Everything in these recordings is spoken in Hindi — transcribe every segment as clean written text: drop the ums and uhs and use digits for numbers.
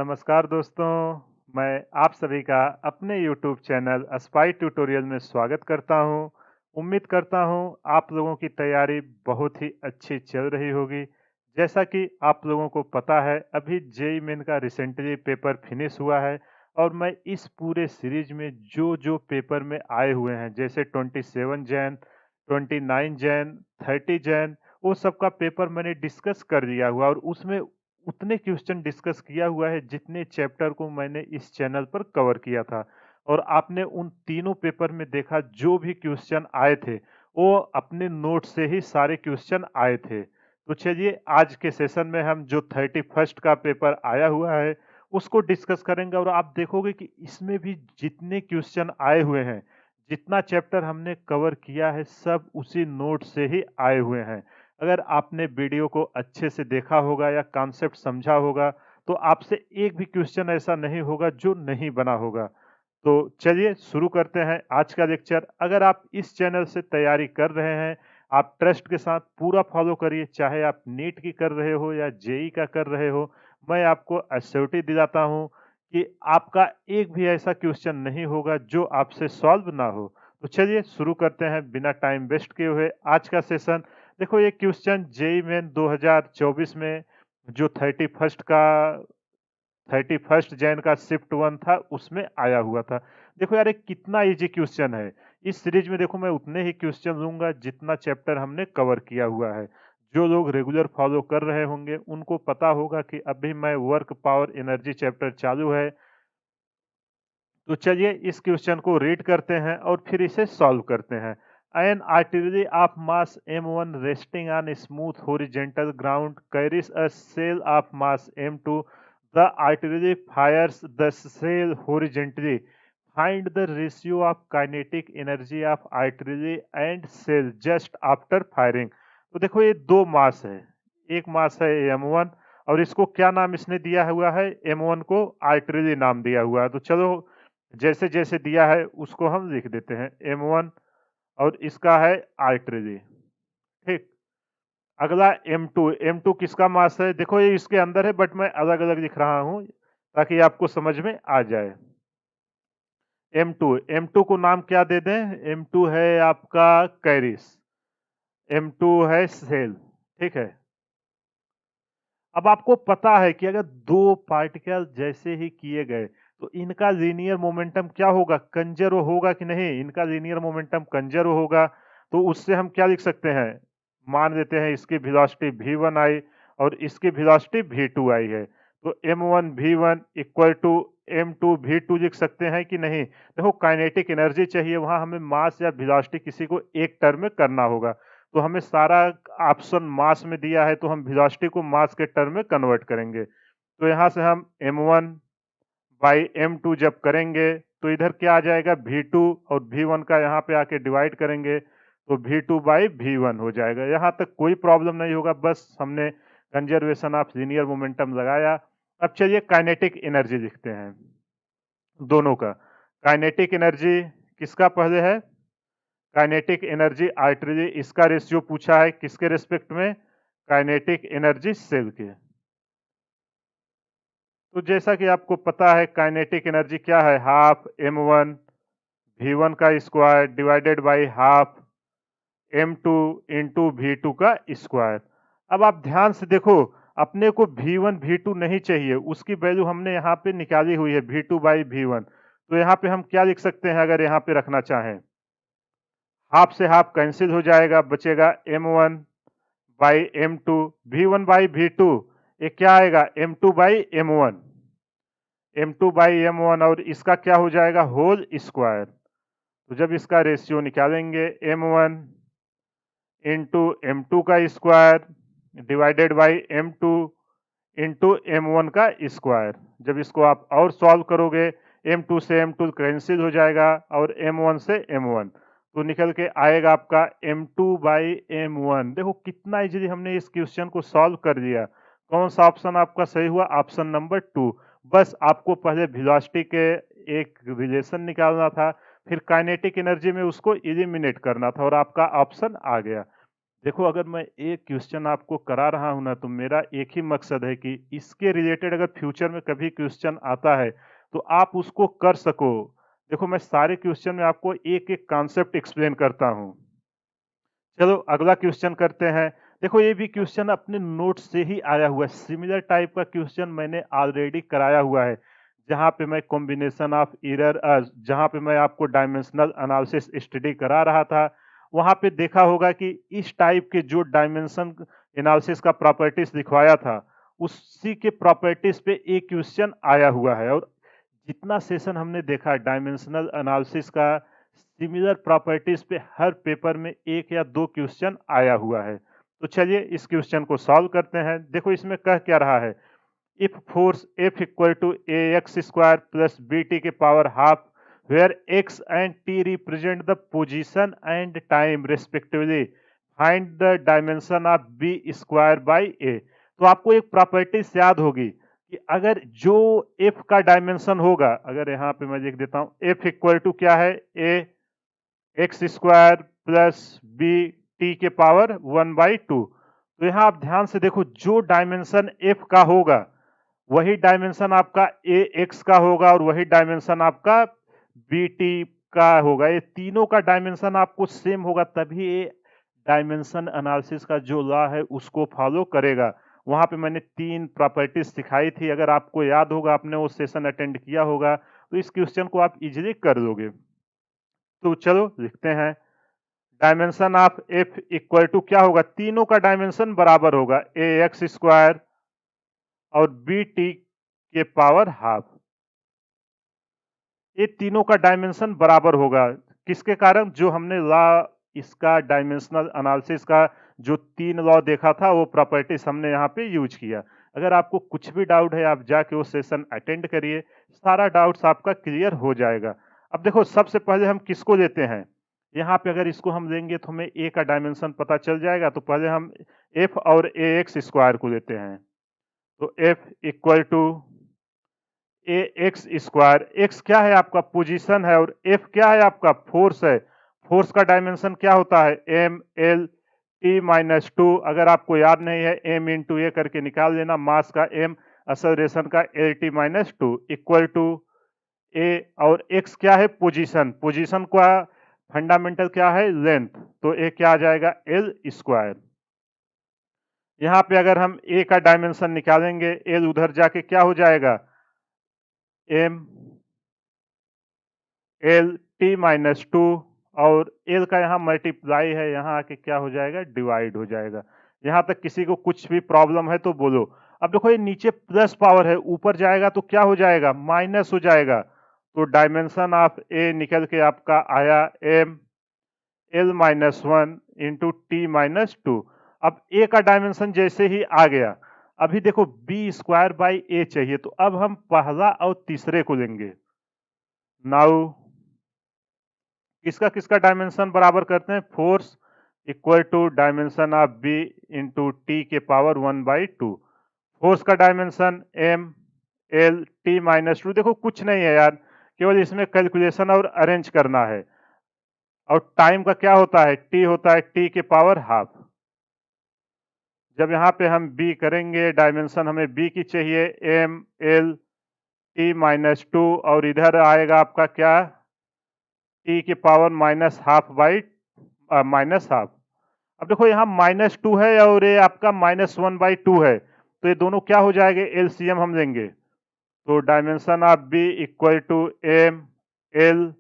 नमस्कार दोस्तों, मैं आप सभी का अपने YouTube चैनल स्पाई ट्यूटोरियल में स्वागत करता हूं। उम्मीद करता हूं आप लोगों की तैयारी बहुत ही अच्छी चल रही होगी। जैसा कि आप लोगों को पता है, अभी जेईई मेन का रिसेंटली पेपर फिनिश हुआ है और मैं इस पूरे सीरीज में जो पेपर में आए हुए हैं, जैसे 27 जैन, 29 जैन, 30 जैन, वो सब का पेपर मैंने डिस्कस कर दिया हुआ और उसमें उतने क्वेश्चन डिस्कस किया हुआ है जितने चैप्टर को मैंने इस चैनल पर कवर किया था। और आपने उन तीनों पेपर में देखा जो भी क्वेश्चन आए थे वो अपने नोट से ही सारे क्वेश्चन आए थे। तो चलिए आज के सेशन में हम जो 31st का पेपर आया हुआ है उसको डिस्कस करेंगे और आप देखोगे कि इसमें भी जितने क्वेश्चन आए हुए हैं, जितना चैप्टर हमने कवर किया है, सब उसी नोट से ही आए हुए हैं। अगर आपने वीडियो को अच्छे से देखा होगा या कॉन्सेप्ट समझा होगा तो आपसे एक भी क्वेश्चन ऐसा नहीं होगा जो नहीं बना होगा। तो चलिए शुरू करते हैं आज का लेक्चर। अगर आप इस चैनल से तैयारी कर रहे हैं, आप ट्रस्ट के साथ पूरा फॉलो करिए, चाहे आप नीट की कर रहे हो या जेई का कर रहे हो। मैं आपको एश्योरिटी दिलाता हूं कि आपका एक भी ऐसा क्वेश्चन नहीं होगा जो आपसे सॉल्व ना हो। तो चलिए शुरू करते हैं बिना टाइम वेस्ट किए हुए आज का सेशन। देखो ये क्वेश्चन जेईई मेन 2024 में जो 31st जैन का शिफ्ट 1 था उसमें आया हुआ था। देखो यार ये कितना इजी क्वेश्चन है। इस सीरीज में देखो मैं उतने ही क्वेश्चन लूंगा जितना चैप्टर हमने कवर किया हुआ है। जो लोग रेगुलर फॉलो कर रहे होंगे उनको पता होगा कि अभी मैं वर्क पावर एनर्जी चैप्टर चालू है। तो चलिए इस क्वेश्चन को रीड करते हैं और फिर इसे सॉल्व करते हैं। An artillery of mass m1 resting on smooth horizontal ground carries a shell of mass m2। The artillery fires the shell horizontally. Find the ratio of kinetic energy of artillery and shell just after firing. तो देखो ये दो मास है। एक मास है m1 और इसको क्या नाम इसने दिया हुआ है, m1 को आर्टिलरी नाम दिया हुआ है। तो चलो जैसे जैसे दिया है उसको हम लिख देते हैं M1 और इसका है आर्टरी। ठीक। अगला M2। M2 किसका मास है, देखो ये इसके अंदर है बट मैं अलग अलग लिख रहा हूं ताकि आपको समझ में आ जाए। M2, M2 को नाम क्या दे दें, M2 है आपका कैरिस, M2 है सेल। ठीक है। अब आपको पता है कि अगर दो पार्टिकल जैसे ही किए गए तो इनका लीनियर मोमेंटम क्या होगा, कंजर्व होगा कि नहीं। इनका लीनियर मोमेंटम कंजर्व होगा तो उससे हम क्या लिख सकते हैं, मान लेते हैं इसकी वेलोसिटी v1 आई और इसकी वेलोसिटी v2 आई है। तो m1 v1 equal to m2 v2 लिख सकते हैं कि नहीं। देखो काइनेटिक एनर्जी चाहिए, वहां हमें मास या वेलोसिटी किसी को एक टर्म में करना होगा। तो हमें सारा ऑप्शन मास में दिया है तो हम वेलोसिटी को मास के टर्म में कन्वर्ट करेंगे। तो यहाँ से हम m1 बाई m2 जब करेंगे तो इधर क्या आ जाएगा v2 और v1 का यहाँ पे आके डिवाइड करेंगे तो v2 बाई v1 हो जाएगा। यहाँ तक कोई प्रॉब्लम नहीं होगा, बस हमने कंजर्वेशन ऑफ लीनियर मोमेंटम लगाया। अब चलिए काइनेटिक एनर्जी लिखते हैं दोनों का। काइनेटिक एनर्जी किसका पहले है, काइनेटिक एनर्जी आर्टरी, इसका रेशियो पूछा है किसके रेस्पेक्ट में, काइनेटिक एनर्जी सेल के। तो जैसा कि आपको पता है काइनेटिक एनर्जी क्या है, हाफ m1 v1 का square divided by half m2 into v2 का स्क्वायर। अब आप ध्यान से देखो, अपने को v1 v2 नहीं चाहिए, उसकी वैल्यू हमने यहाँ पे निकाली हुई है v2 बाई v1। तो यहाँ पे हम क्या लिख सकते हैं, अगर यहाँ पे रखना चाहें, हाफ से हाफ कैंसिल हो जाएगा, बचेगा m1 by m2, v1 by v2, ये क्या आएगा m2 by m1, m2 by m1 और इसका क्या हो जाएगा होल स्क्वायर। तो जब इसका रेशियो निकालेंगे m1 इंटू m2 का square divided by m2 into m1 का स्क्वायर, जब इसको आप और सॉल्व करोगे m2 से m2 कैंसिल हो जाएगा और m1 से m1, तो निकल के आएगा आपका m2 बाई m1। देखो कितना इजीली हमने इस क्वेश्चन को सॉल्व कर दिया। कौन सा ऑप्शन आपका सही हुआ, ऑप्शन नंबर 2। बस आपको पहले वेलोसिटी के एक रिलेशन निकालना था, फिर काइनेटिक एनर्जी में उसको एलिमिनेट करना था और आपका ऑप्शन आ गया। देखो अगर मैं एक क्वेश्चन आपको करा रहा हूं ना तो मेरा एक ही मकसद है कि इसके रिलेटेड अगर फ्यूचर में कभी क्वेश्चन आता है तो आप उसको कर सको। देखो मैं सारे क्वेश्चन में आपको एक एक कॉन्सेप्ट एक्सप्लेन करता हूं। चलो अगला क्वेश्चन करते हैं। देखो ये भी क्वेश्चन अपने नोट से ही आया हुआ है, सिमिलर टाइप का क्वेश्चन मैंने ऑलरेडी कराया हुआ है, जहां पे मैं कॉम्बिनेशन ऑफ एरर जहां पे मैं आपको डायमेंशनल एनालिसिस स्टडी करा रहा था। वहां पे देखा होगा कि इस टाइप के जो डायमेंशन एनालिसिस का प्रॉपर्टीज दिखवाया था, उसी के प्रॉपर्टीज पे एक क्वेश्चन आया हुआ है। और जितना सेशन हमने देखा डायमेंशनल एनालिसिस का, सिमिलर प्रॉपर्टीज पे हर पेपर में एक या दो क्वेश्चन आया हुआ है। तो चलिए इस क्वेश्चन को सॉल्व करते हैं। देखो इसमें कह क्या रहा है, if force F equal to A x square plus B T के power half where x and t represent the position and time respectively, find the dimension of b square by a। तो आपको एक प्रॉपर्टीज याद होगी कि अगर जो f का डायमेंशन होगा, अगर यहाँ पे मैं लिख देता हूं f इक्वल टू क्या है, a X square plus B T के पावर 1/2। तो यहाँ आप ध्यान से देखो, जो डायमेंशन f का होगा वही डायमेंशन आपका ए एक्स का होगा और वही डायमेंशन आपका बी टी का होगा। ये तीनों का डायमेंशन आपको सेम होगा, तभी ये डायमेंशन एनालिसिस का जो लॉ है उसको फॉलो करेगा। वहां पे मैंने तीन प्रॉपर्टीज सिखाई थी, अगर आपको याद होगा, आपने वो सेशन अटेंड किया होगा, तो इस क्वेश्चन को आप इजीली कर लोगे। तो चलो लिखते हैं, dimension of F equal to क्या होगा, तीनों का डायमेंशन बराबर होगा, ए एक्स स्क्वायर और बी टी के पावर हाफ। ये तीनों का डायमेंशन बराबर होगा, किसके कारण, जो हमने लॉ इसका डायमेंशनल एनालिसिस का जो तीन लॉ देखा था वो प्रॉपर्टीज हमने यहाँ पे यूज किया। अगर आपको कुछ भी डाउट है आप जाके वो सेशन अटेंड करिए, सारा डाउट्स आपका क्लियर हो जाएगा। अब देखो सबसे पहले हम किसको लेते हैं, यहाँ पे अगर इसको हम लेंगे तो हमें ए का डायमेंशन पता चल जाएगा। तो पहले हम एफ और ए एक्स स्क्वायर को लेते हैं। तो F equal to A x square, X क्या है आपका पोजीशन है और एफ क्या है आपका फोर्स है। फोर्स का डायमेंशन क्या होता है, M L T minus two. अगर आपको याद नहीं है एम इंटू ए करके निकाल लेना, मास का एम एक्सेलरेशन का L T minus two equal to a, और एक्स क्या है पोजीशन, पोजीशन का फंडामेंटल क्या है लेंथ, तो ए क्या आ जाएगा एल स्क्वायर। यहाँ पे अगर हम ए का डायमेंशन निकालेंगे, एल उधर जाके क्या हो जाएगा, M L T minus two, और एल का यहाँ मल्टीप्लाई है, यहाँ आके क्या हो जाएगा डिवाइड हो जाएगा। यहाँ तक किसी को कुछ भी प्रॉब्लम है तो बोलो। अब देखो ये नीचे प्लस पावर है, ऊपर जाएगा तो क्या हो जाएगा माइनस हो जाएगा। तो डायमेंशन ऑफ ए निकल के आपका आया M L minus one into T minus two. अब ए का डायमेंशन जैसे ही आ गया, अभी देखो बी स्क्वायर बाई ए चाहिए, तो अब हम पहला और तीसरे को लेंगे। नाउ किसका किसका डायमेंशन बराबर करते हैं, force equal to dimension of B into T के पावर 1/2। फोर्स का dimension M L T minus two. देखो कुछ नहीं है यार, केवल इसमें कैलकुलेशन और अरेंज करना है। और टाइम का क्या होता है, टी होता है टी के पावर हाफ। जब यहाँ पे हम बी करेंगे, डायमेंशन हमें बी की चाहिए M L T minus two, और इधर आएगा आपका क्या, टी के power minus half by minus half. अब देखो यहाँ माइनस टू है और ये आपका -1/2 है, तो ये दोनों क्या हो जाएंगे, एलसीएम हम लेंगे। तो dimension of B equal to M L,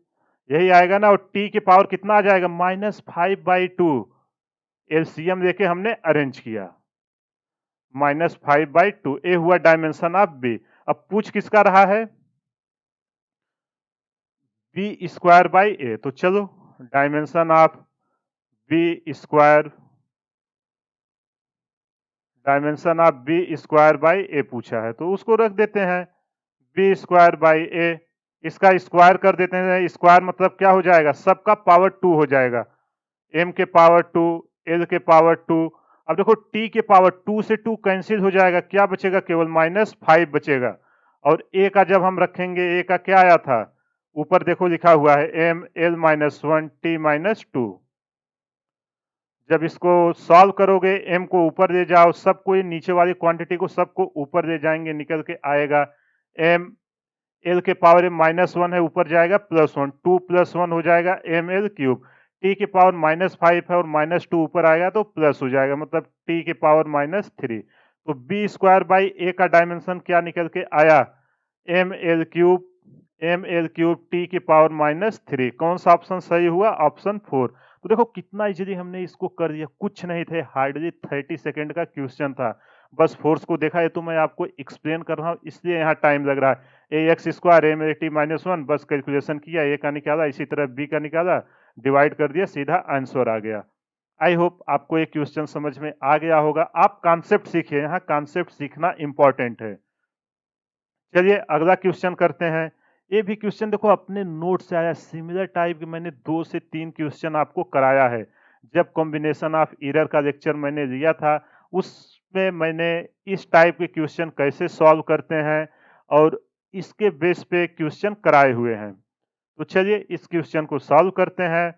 यही आएगा ना, और टी की पावर कितना आ जाएगा -5/2। एलसीएम लेके हमने अरेंज किया, -5/2। ए हुआ डायमेंशन ऑफ बी। अब पूछ किसका रहा है, बी स्क्वायर बाई ए। तो चलो dimension of b square, dimension of b square by a पूछा है, तो उसको रख देते हैं बी स्क्वायर बाई ए। इसका स्क्वायर कर देते हैं, स्क्वायर मतलब क्या हो जाएगा, सबका पावर 2 हो जाएगा, एम के पावर 2 एल के पावर 2। अब देखो टी के पावर 2 से 2 कैंसिल हो जाएगा, क्या बचेगा, केवल -5 बचेगा। और ए का जब हम रखेंगे, ए का क्या आया था, ऊपर देखो लिखा हुआ है M L minus one T minus two. जब इसको सॉल्व करोगे m को ऊपर ले जाओ, सबको ये नीचे वाली क्वांटिटी को सबको ऊपर ले जाएंगे, निकल के आएगा m l के पावर -1 है, ऊपर जाएगा +1, 2 + 1 हो जाएगा ml क्यूब। t के पावर -5 है और -2 ऊपर आएगा तो प्लस हो जाएगा, मतलब t के पावर -3। तो b स्क्वायर बाई a का डायमेंशन क्या निकल के आया, ml क्यूब t के पावर -3। कौन सा ऑप्शन सही हुआ, ऑप्शन 4। तो देखो कितना इजीली हमने इसको कर दिया, कुछ नहीं थे, हार्डली 30 सेकंड का क्वेश्चन था। बस फोर्स को देखा है तो मैं आपको एक्सप्लेन कर रहा हूँ, इसलिए यहाँ टाइम लग रहा है। ax स्क्वायर m t -1 बस कैलकुलेशन किया, a का निकाला, इसी तरह b का निकाला, डिवाइड कर दिया, सीधा आंसर आ गया। आई होप आपको ये क्वेश्चन समझ में आ गया होगा। आप कॉन्सेप्ट सीखिए, यहाँ कॉन्सेप्ट सीखना इंपॉर्टेंट है। चलिए अगला क्वेश्चन करते हैं। ये भी क्वेश्चन देखो अपने नोट से आया, सिमिलर टाइप के मैंने 2 से 3 क्वेश्चन आपको कराया है। जब कॉम्बिनेशन ऑफ एरर का लेक्चर मैंने लिया था, उसमें मैंने इस टाइप के क्वेश्चन कैसे सॉल्व करते हैं और इसके बेस पे क्वेश्चन कराए हुए हैं। तो चलिए इस क्वेश्चन को सॉल्व करते हैं।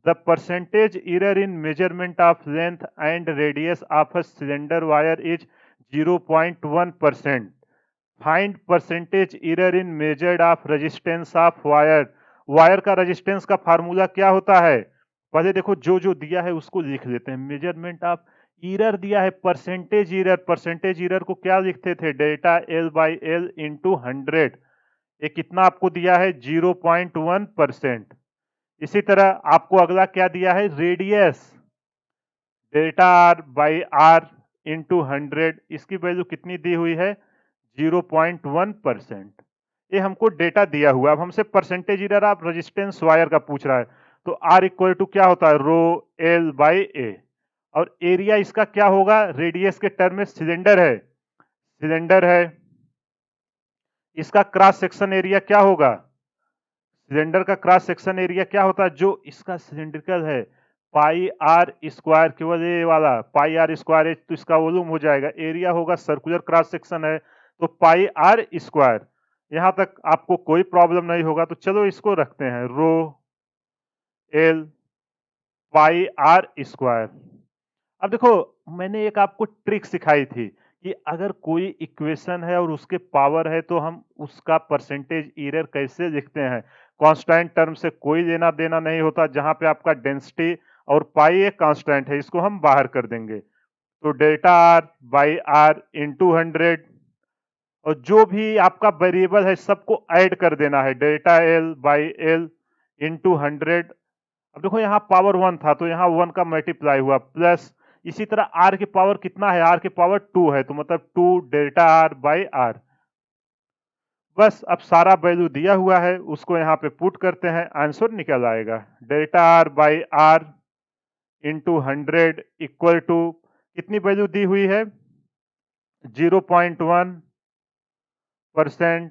The percentage error in measurement of length and radius of a cylinder wire is 0.1%। Find percentage error in measured of resistance of wire. Wire का रेजिस्टेंस का फार्मूला क्या होता है, पहले देखो जो जो दिया है उसको लिख लेते हैं। मेजरमेंट ऑफ एरर दिया है परसेंटेज एरर, परसेंटेज एरर को क्या लिखते थे, delta L by L into 100। ये कितना आपको दिया है, 0.1%। इसी तरह आपको अगला क्या दिया है, radius, delta R by R into 100, इसकी वैल्यू कितनी दी हुई है, 0.1%। ये हमको डेटा दिया हुआ। अब हमसे percentage error of resistance wire का पूछ रहा है, तो आर इक्वल टू क्या होता है, रो एल बाई ए। और एरिया इसका क्या होगा, रेडियस के टर्म में सिलेंडर है, सिलेंडर है, इसका क्रॉस सेक्शन एरिया क्या होगा, सिलेंडर का क्रॉस सेक्शन एरिया क्या होता है, जो इसका सिलेंड्रिकल है, पाई आर स्क्वायर, केवल ये वाला पाई आर स्क्वायर है तो इसका वॉल्यूम हो जाएगा, एरिया होगा, सर्कुलर क्रॉस सेक्शन है तो पाई आर स्क्वायर। यहां तक आपको कोई प्रॉब्लम नहीं होगा। तो चलो इसको रखते हैं, rho L pi R square. अब देखो मैंने एक आपको ट्रिक सिखाई थी कि अगर कोई इक्वेशन है और उसके पावर है तो हम उसका परसेंटेज एरर कैसे लिखते हैं। कांस्टेंट टर्म से कोई लेना देना नहीं होता, जहां पे आपका डेंसिटी और पाई एक कांस्टेंट है, इसको हम बाहर कर देंगे। तो delta R by R into 100, और जो भी आपका वेरिएबल है सबको ऐड कर देना है, delta L by L into 100। अब देखो यहाँ पावर 1 था तो यहाँ 1 का मल्टीप्लाई हुआ, प्लस इसी तरह आर के पावर कितना है, आर के पावर 2 है तो मतलब 2 डेल्टा आर बाई आर। बस अब सारा वैल्यू दिया हुआ है, उसको यहाँ पे पुट करते हैं, आंसर निकल आएगा, delta R by R into 100 equal to कितनी वैल्यू दी हुई है, 0.1%।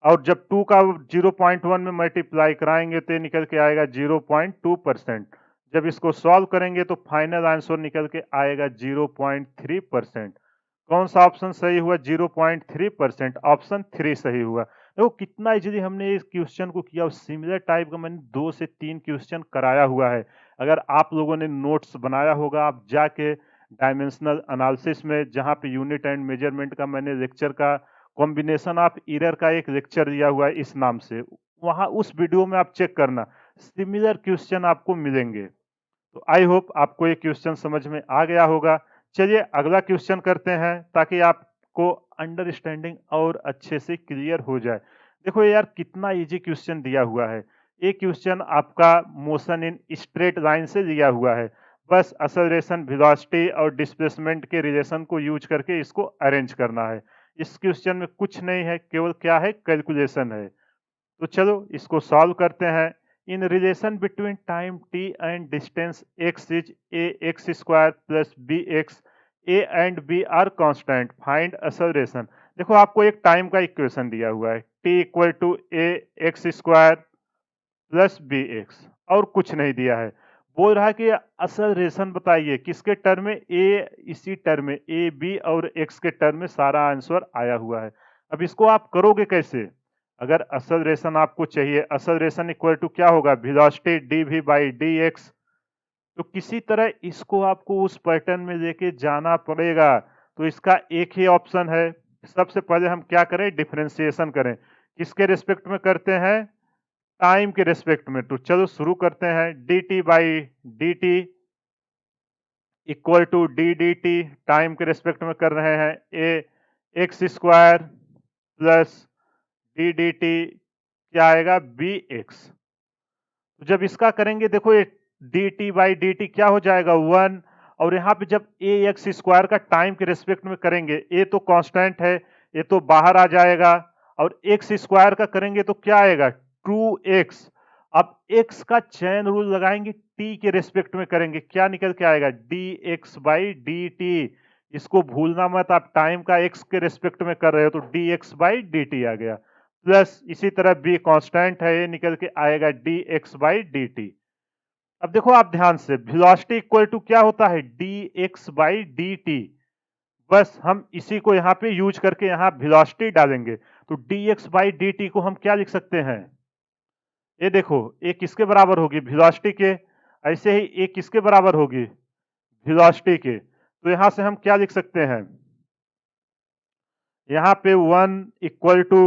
और जब 2 का 0.1 में मल्टीप्लाई कराएंगे तो ये निकल के आएगा 0.2%। जब इसको सॉल्व करेंगे तो फाइनल आंसर निकल के आएगा 0.3%। कौन सा ऑप्शन सही हुआ, 0.3%, ऑप्शन 3 सही हुआ। देखो कितना इजीली हमने इस क्वेश्चन को किया, और सिमिलर टाइप का मैंने 2 से 3 क्वेश्चन कराया हुआ है। अगर आप लोगों ने नोट्स बनाया होगा, आप जाके डायमेंशनल एनालिसिस में, जहां पे यूनिट एंड मेजरमेंट का मैंने लेक्चर का कॉम्बिनेशन ऑफ एरर का एक लेक्चर दिया हुआ है इस नाम से, वहां उस वीडियो में आप चेक करना, सिमिलर क्वेश्चन आपको मिलेंगे। तो आई होप आपको ये क्वेश्चन समझ में आ गया होगा। चलिए अगला क्वेश्चन करते हैं ताकि आपको अंडरस्टैंडिंग और अच्छे से क्लियर हो जाए। देखो यार कितना इजी क्वेश्चन दिया हुआ है। ये क्वेश्चन आपका मोशन इन स्ट्रेट लाइन से दिया हुआ है, बस एक्सेलरेशन, वेलोसिटी और डिस्प्लेसमेंट के रिलेशन को यूज करके इसको अरेंज करना है। इस क्वेश्चन में कुछ नहीं है, केवल क्या है, कैलकुलेशन है। तो चलो इसको सॉल्व करते हैं। In relation between time t and distance x is a x square plus b x, a एंड b are constant, find acceleration. देखो आपको एक टाइम का इक्वेशन दिया हुआ है, t equal to a x square plus B X, और कुछ नहीं दिया है। बोल रहा है कि एक्सेलरेशन बताइए किसके टर्म में, a, इसी टर्म में a b और x के टर्म में सारा आंसर आया हुआ है। अब इसको आप करोगे कैसे, अगर एक्सेलरेशन आपको चाहिए, एक्सेलरेशन इक्वल टू क्या होगा, velocity D we by D x, तो किसी तरह इसको आपको उस पैटर्न में लेके जाना पड़ेगा। तो इसका एक ही ऑप्शन है, सबसे पहले हम क्या करें, डिफरेंशिएशन करें। किसके रिस्पेक्ट में करते हैं, टाइम के रिस्पेक्ट में। तो चलो शुरू करते हैं। D t by d t equal to d d t, time के रिस्पेक्ट में कर रहे हैं, a x square plus d d t क्या आएगा, बी एक्स। तो जब इसका करेंगे देखो, ये D t by d t क्या हो जाएगा, 1। और यहाँ पे जब ए एक्स स्क्वायर का टाइम के रिस्पेक्ट में करेंगे, ए तो कांस्टेंट है, ये तो बाहर आ जाएगा। और एक्स स्क्वायर का करेंगे तो क्या आएगा, 2x। अब x का चैन रूल लगाएंगे, t के रिस्पेक्ट में करेंगे, क्या निकल के आएगा, dx बाई डी टी। इसको भूलना मत, आप टाइम का x के रिस्पेक्ट में कर रहे हो तो dx बाई डी टी आ गया। प्लस इसी तरह b कांस्टेंट है, ये निकल के आएगा dx बाई डी टी। अब देखो आप ध्यान से, वेलोसिटी इक्वल टू क्या होता है, dx बाई डी टी। बस हम इसी को यहाँ पे यूज करके यहाँ वेलोसिटी डालेंगे। तो dx बाई डी टी को हम क्या लिख सकते हैं, ये देखो, ये किसके बराबर होगी, वेलोसिटी के। ऐसे ही ये किसके बराबर होगी, वेलोसिटी के। तो यहां से हम क्या लिख सकते हैं, यहाँ पे 1 इक्वल टू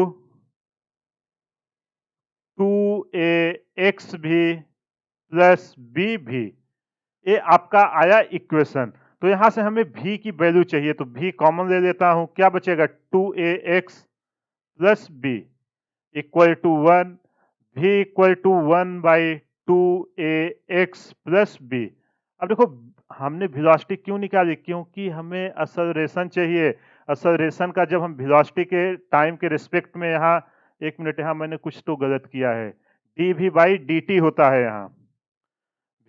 2ax भी प्लस b भी, ये आपका आया इक्वेशन। तो यहां से हमें v की वैल्यू चाहिए, तो v कॉमन ले लेता हूं, क्या बचेगा, 2ax plus b equal to 1, v equal to 1 by 2ax plus b। अब देखो हमने वेलोसिटी क्यों निकाली, क्योंकि हमें एक्सेलरेशन चाहिए। एक्सेलरेशन का जब हम वेलोसिटी के टाइम के रिस्पेक्ट में, यहाँ एक मिनट, यहाँ मैंने कुछ तो गलत किया है, डी भी बाई डी टी होता है। यहाँ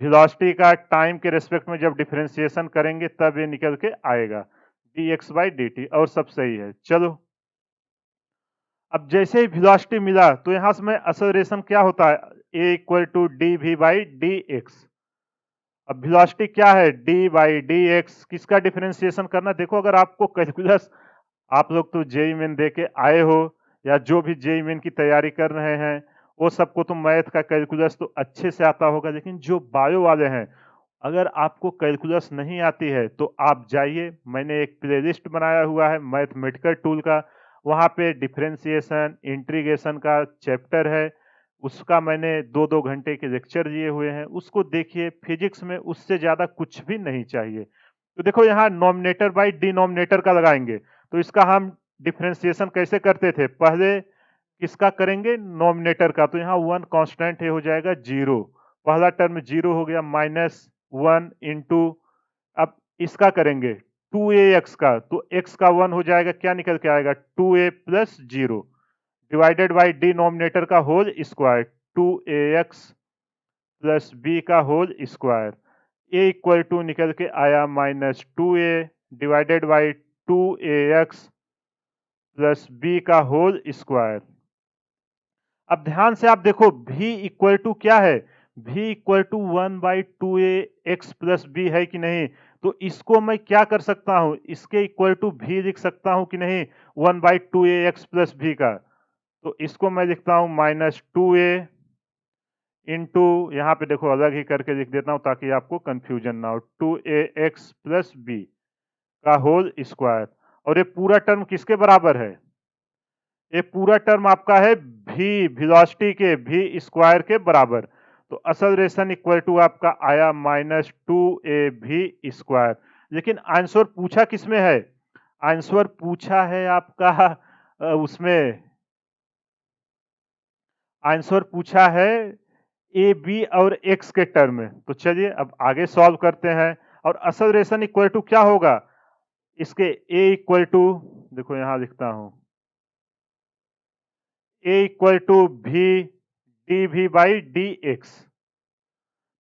वेलोसिटी का टाइम के रिस्पेक्ट में जब डिफरेंशिएशन करेंगे तब ये निकल के आएगा D x by d T, और सब सही है। चलो अब जैसे ही वेलोसिटी मिला तो यहां से में एक्सेलरेशन क्या होता है, ए equal to d we by D x. अब वेलोसिटी क्या है, डी बाई डी एक्स। किसका डिफरेंशिएशन करना, देखो अगर आपको कैलकुलस, आप लोग तो जेई मेन दे के आए हो, या जो भी जेई मेन की तैयारी कर रहे हैं, वो सबको तो मैथ का कैलकुलस तो अच्छे से आता होगा। लेकिन जो बायो वाले हैं, अगर आपको कैलकुलस नहीं आती है तो आप जाइए, मैंने एक प्लेलिस्ट बनाया हुआ है मैथमेटिकल टूल का, वहाँ पे डिफरेंशिएशन इंटीग्रेशन का चैप्टर है, उसका मैंने 2-2 घंटे के लेक्चर दिए हुए हैं, उसको देखिए। फिजिक्स में उससे ज़्यादा कुछ भी नहीं चाहिए। तो देखो यहाँ नॉमिनेटर बाई डिनोमिनेटर का लगाएंगे, तो इसका हम डिफरेंशिएशन कैसे करते थे, पहले किसका करेंगे, नॉमिनेटर का। तो यहाँ 1 कांस्टेंट है, हो जाएगा 0, पहला टर्म 0 हो गया, माइनस 1 इंटू, अब इसका करेंगे 2ax का, तो x का 1 हो जाएगा, क्या निकल के आएगा, 2a plus 0 divided by denominator का whole square, 2ax plus b का whole square. a equal to निकल के आया minus 2a divided by 2ax plus b का होल स्क्वायर। अब ध्यान से आप देखो, v इक्वल टू क्या है, v equal to 1 by 2ax plus b है कि नहीं। तो इसको मैं क्या कर सकता हूं, इसके इक्वल टू v लिख सकता हूं कि नहीं, 1 बाई 2ax प्लस b का। तो इसको मैं लिखता हूं माइनस 2a इंटू, यहाँ पे देखो अलग ही करके लिख देता हूं ताकि आपको कंफ्यूजन ना हो, 2ax प्लस b का होल स्क्वायर। और ये पूरा टर्म किसके बराबर है, ये पूरा टर्म आपका है v, वेलोसिटी के v स्क्वायर के बराबर। तो एक्सेलरेशन इक्वल टू आपका आया माइनस 2a v स्क्वायर। लेकिन आंसर पूछा किसमें है, आंसर पूछा है आपका उसमें, आंसर पूछा है ए बी और x के टर्म में। तो चलिए अब आगे सॉल्व करते हैं। और एक्सेलरेशन इक्वल टू क्या होगा, इसके a इक्वल टू, देखो यहां लिखता हूं, a equal to v d we by D x.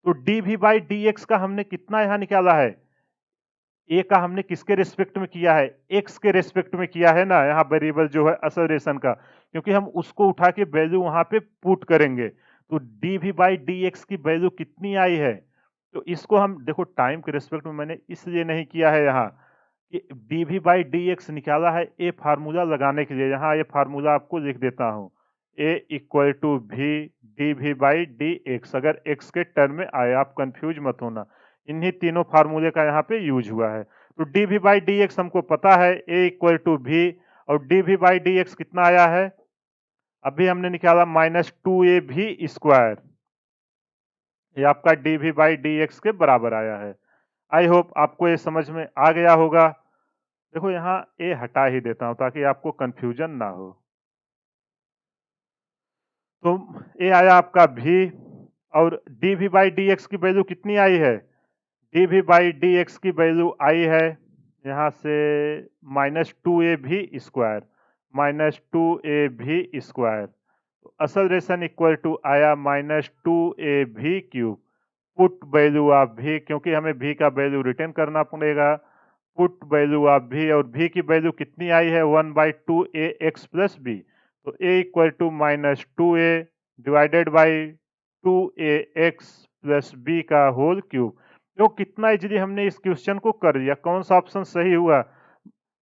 तो D we by D x का हमने कितना यहां निकाला है, a का हमने किसके रेस्पेक्ट में किया है, x के रेस्पेक्ट में किया है ना, यहाँ वेरिएबल जो है एक्सेलरेशन का, क्योंकि हम उसको उठा के वैल्यू वहां पे पुट करेंगे। तो D we by D X की वैल्यू कितनी आई है, तो इसको हम देखो टाइम के रेस्पेक्ट में मैंने इसलिए नहीं किया है यहाँ कि D we by D X निकाला है ए फार्मूला लगाने के लिए। यहाँ ये फार्मूला आपको लिख देता हूँ, a equal to v d we by D x, अगर एक्स के टर्म में आए, आप कंफ्यूज मत होना। इन्हीं तीनों फार्मूले का यहाँ पे यूज हुआ है। तो D we by D X हमको पता है ए इक्वल टू वी, और D we by D X कितना आया है, अभी हमने निकाला -2ab²। ये आपका D we by D X के बराबर आया है। आई होप आपको ये समझ में आ गया होगा। देखो यहाँ ए हटा ही देता हूं ताकि आपको कंफ्यूजन ना हो। तो ये आया आपका v, और D we by D X की वैल्यू कितनी आई है, D we by D X की वैल्यू आई है यहाँ से -2ab², -2ab²। तो असल रेशन इक्वल टू आया -2ab³। Put value of v, क्योंकि हमें v का वैल्यू रिटर्न करना पड़ेगा, पुट वैल्यू ऑफ v, और v की वैल्यू कितनी आई है 1/2ax प्लस b। तो a equal to -2a divided by 2ax plus b का होल क्यूब। देखो कितना इजीली हमने इस क्वेश्चन को कर दिया। कौन सा ऑप्शन सही हुआ,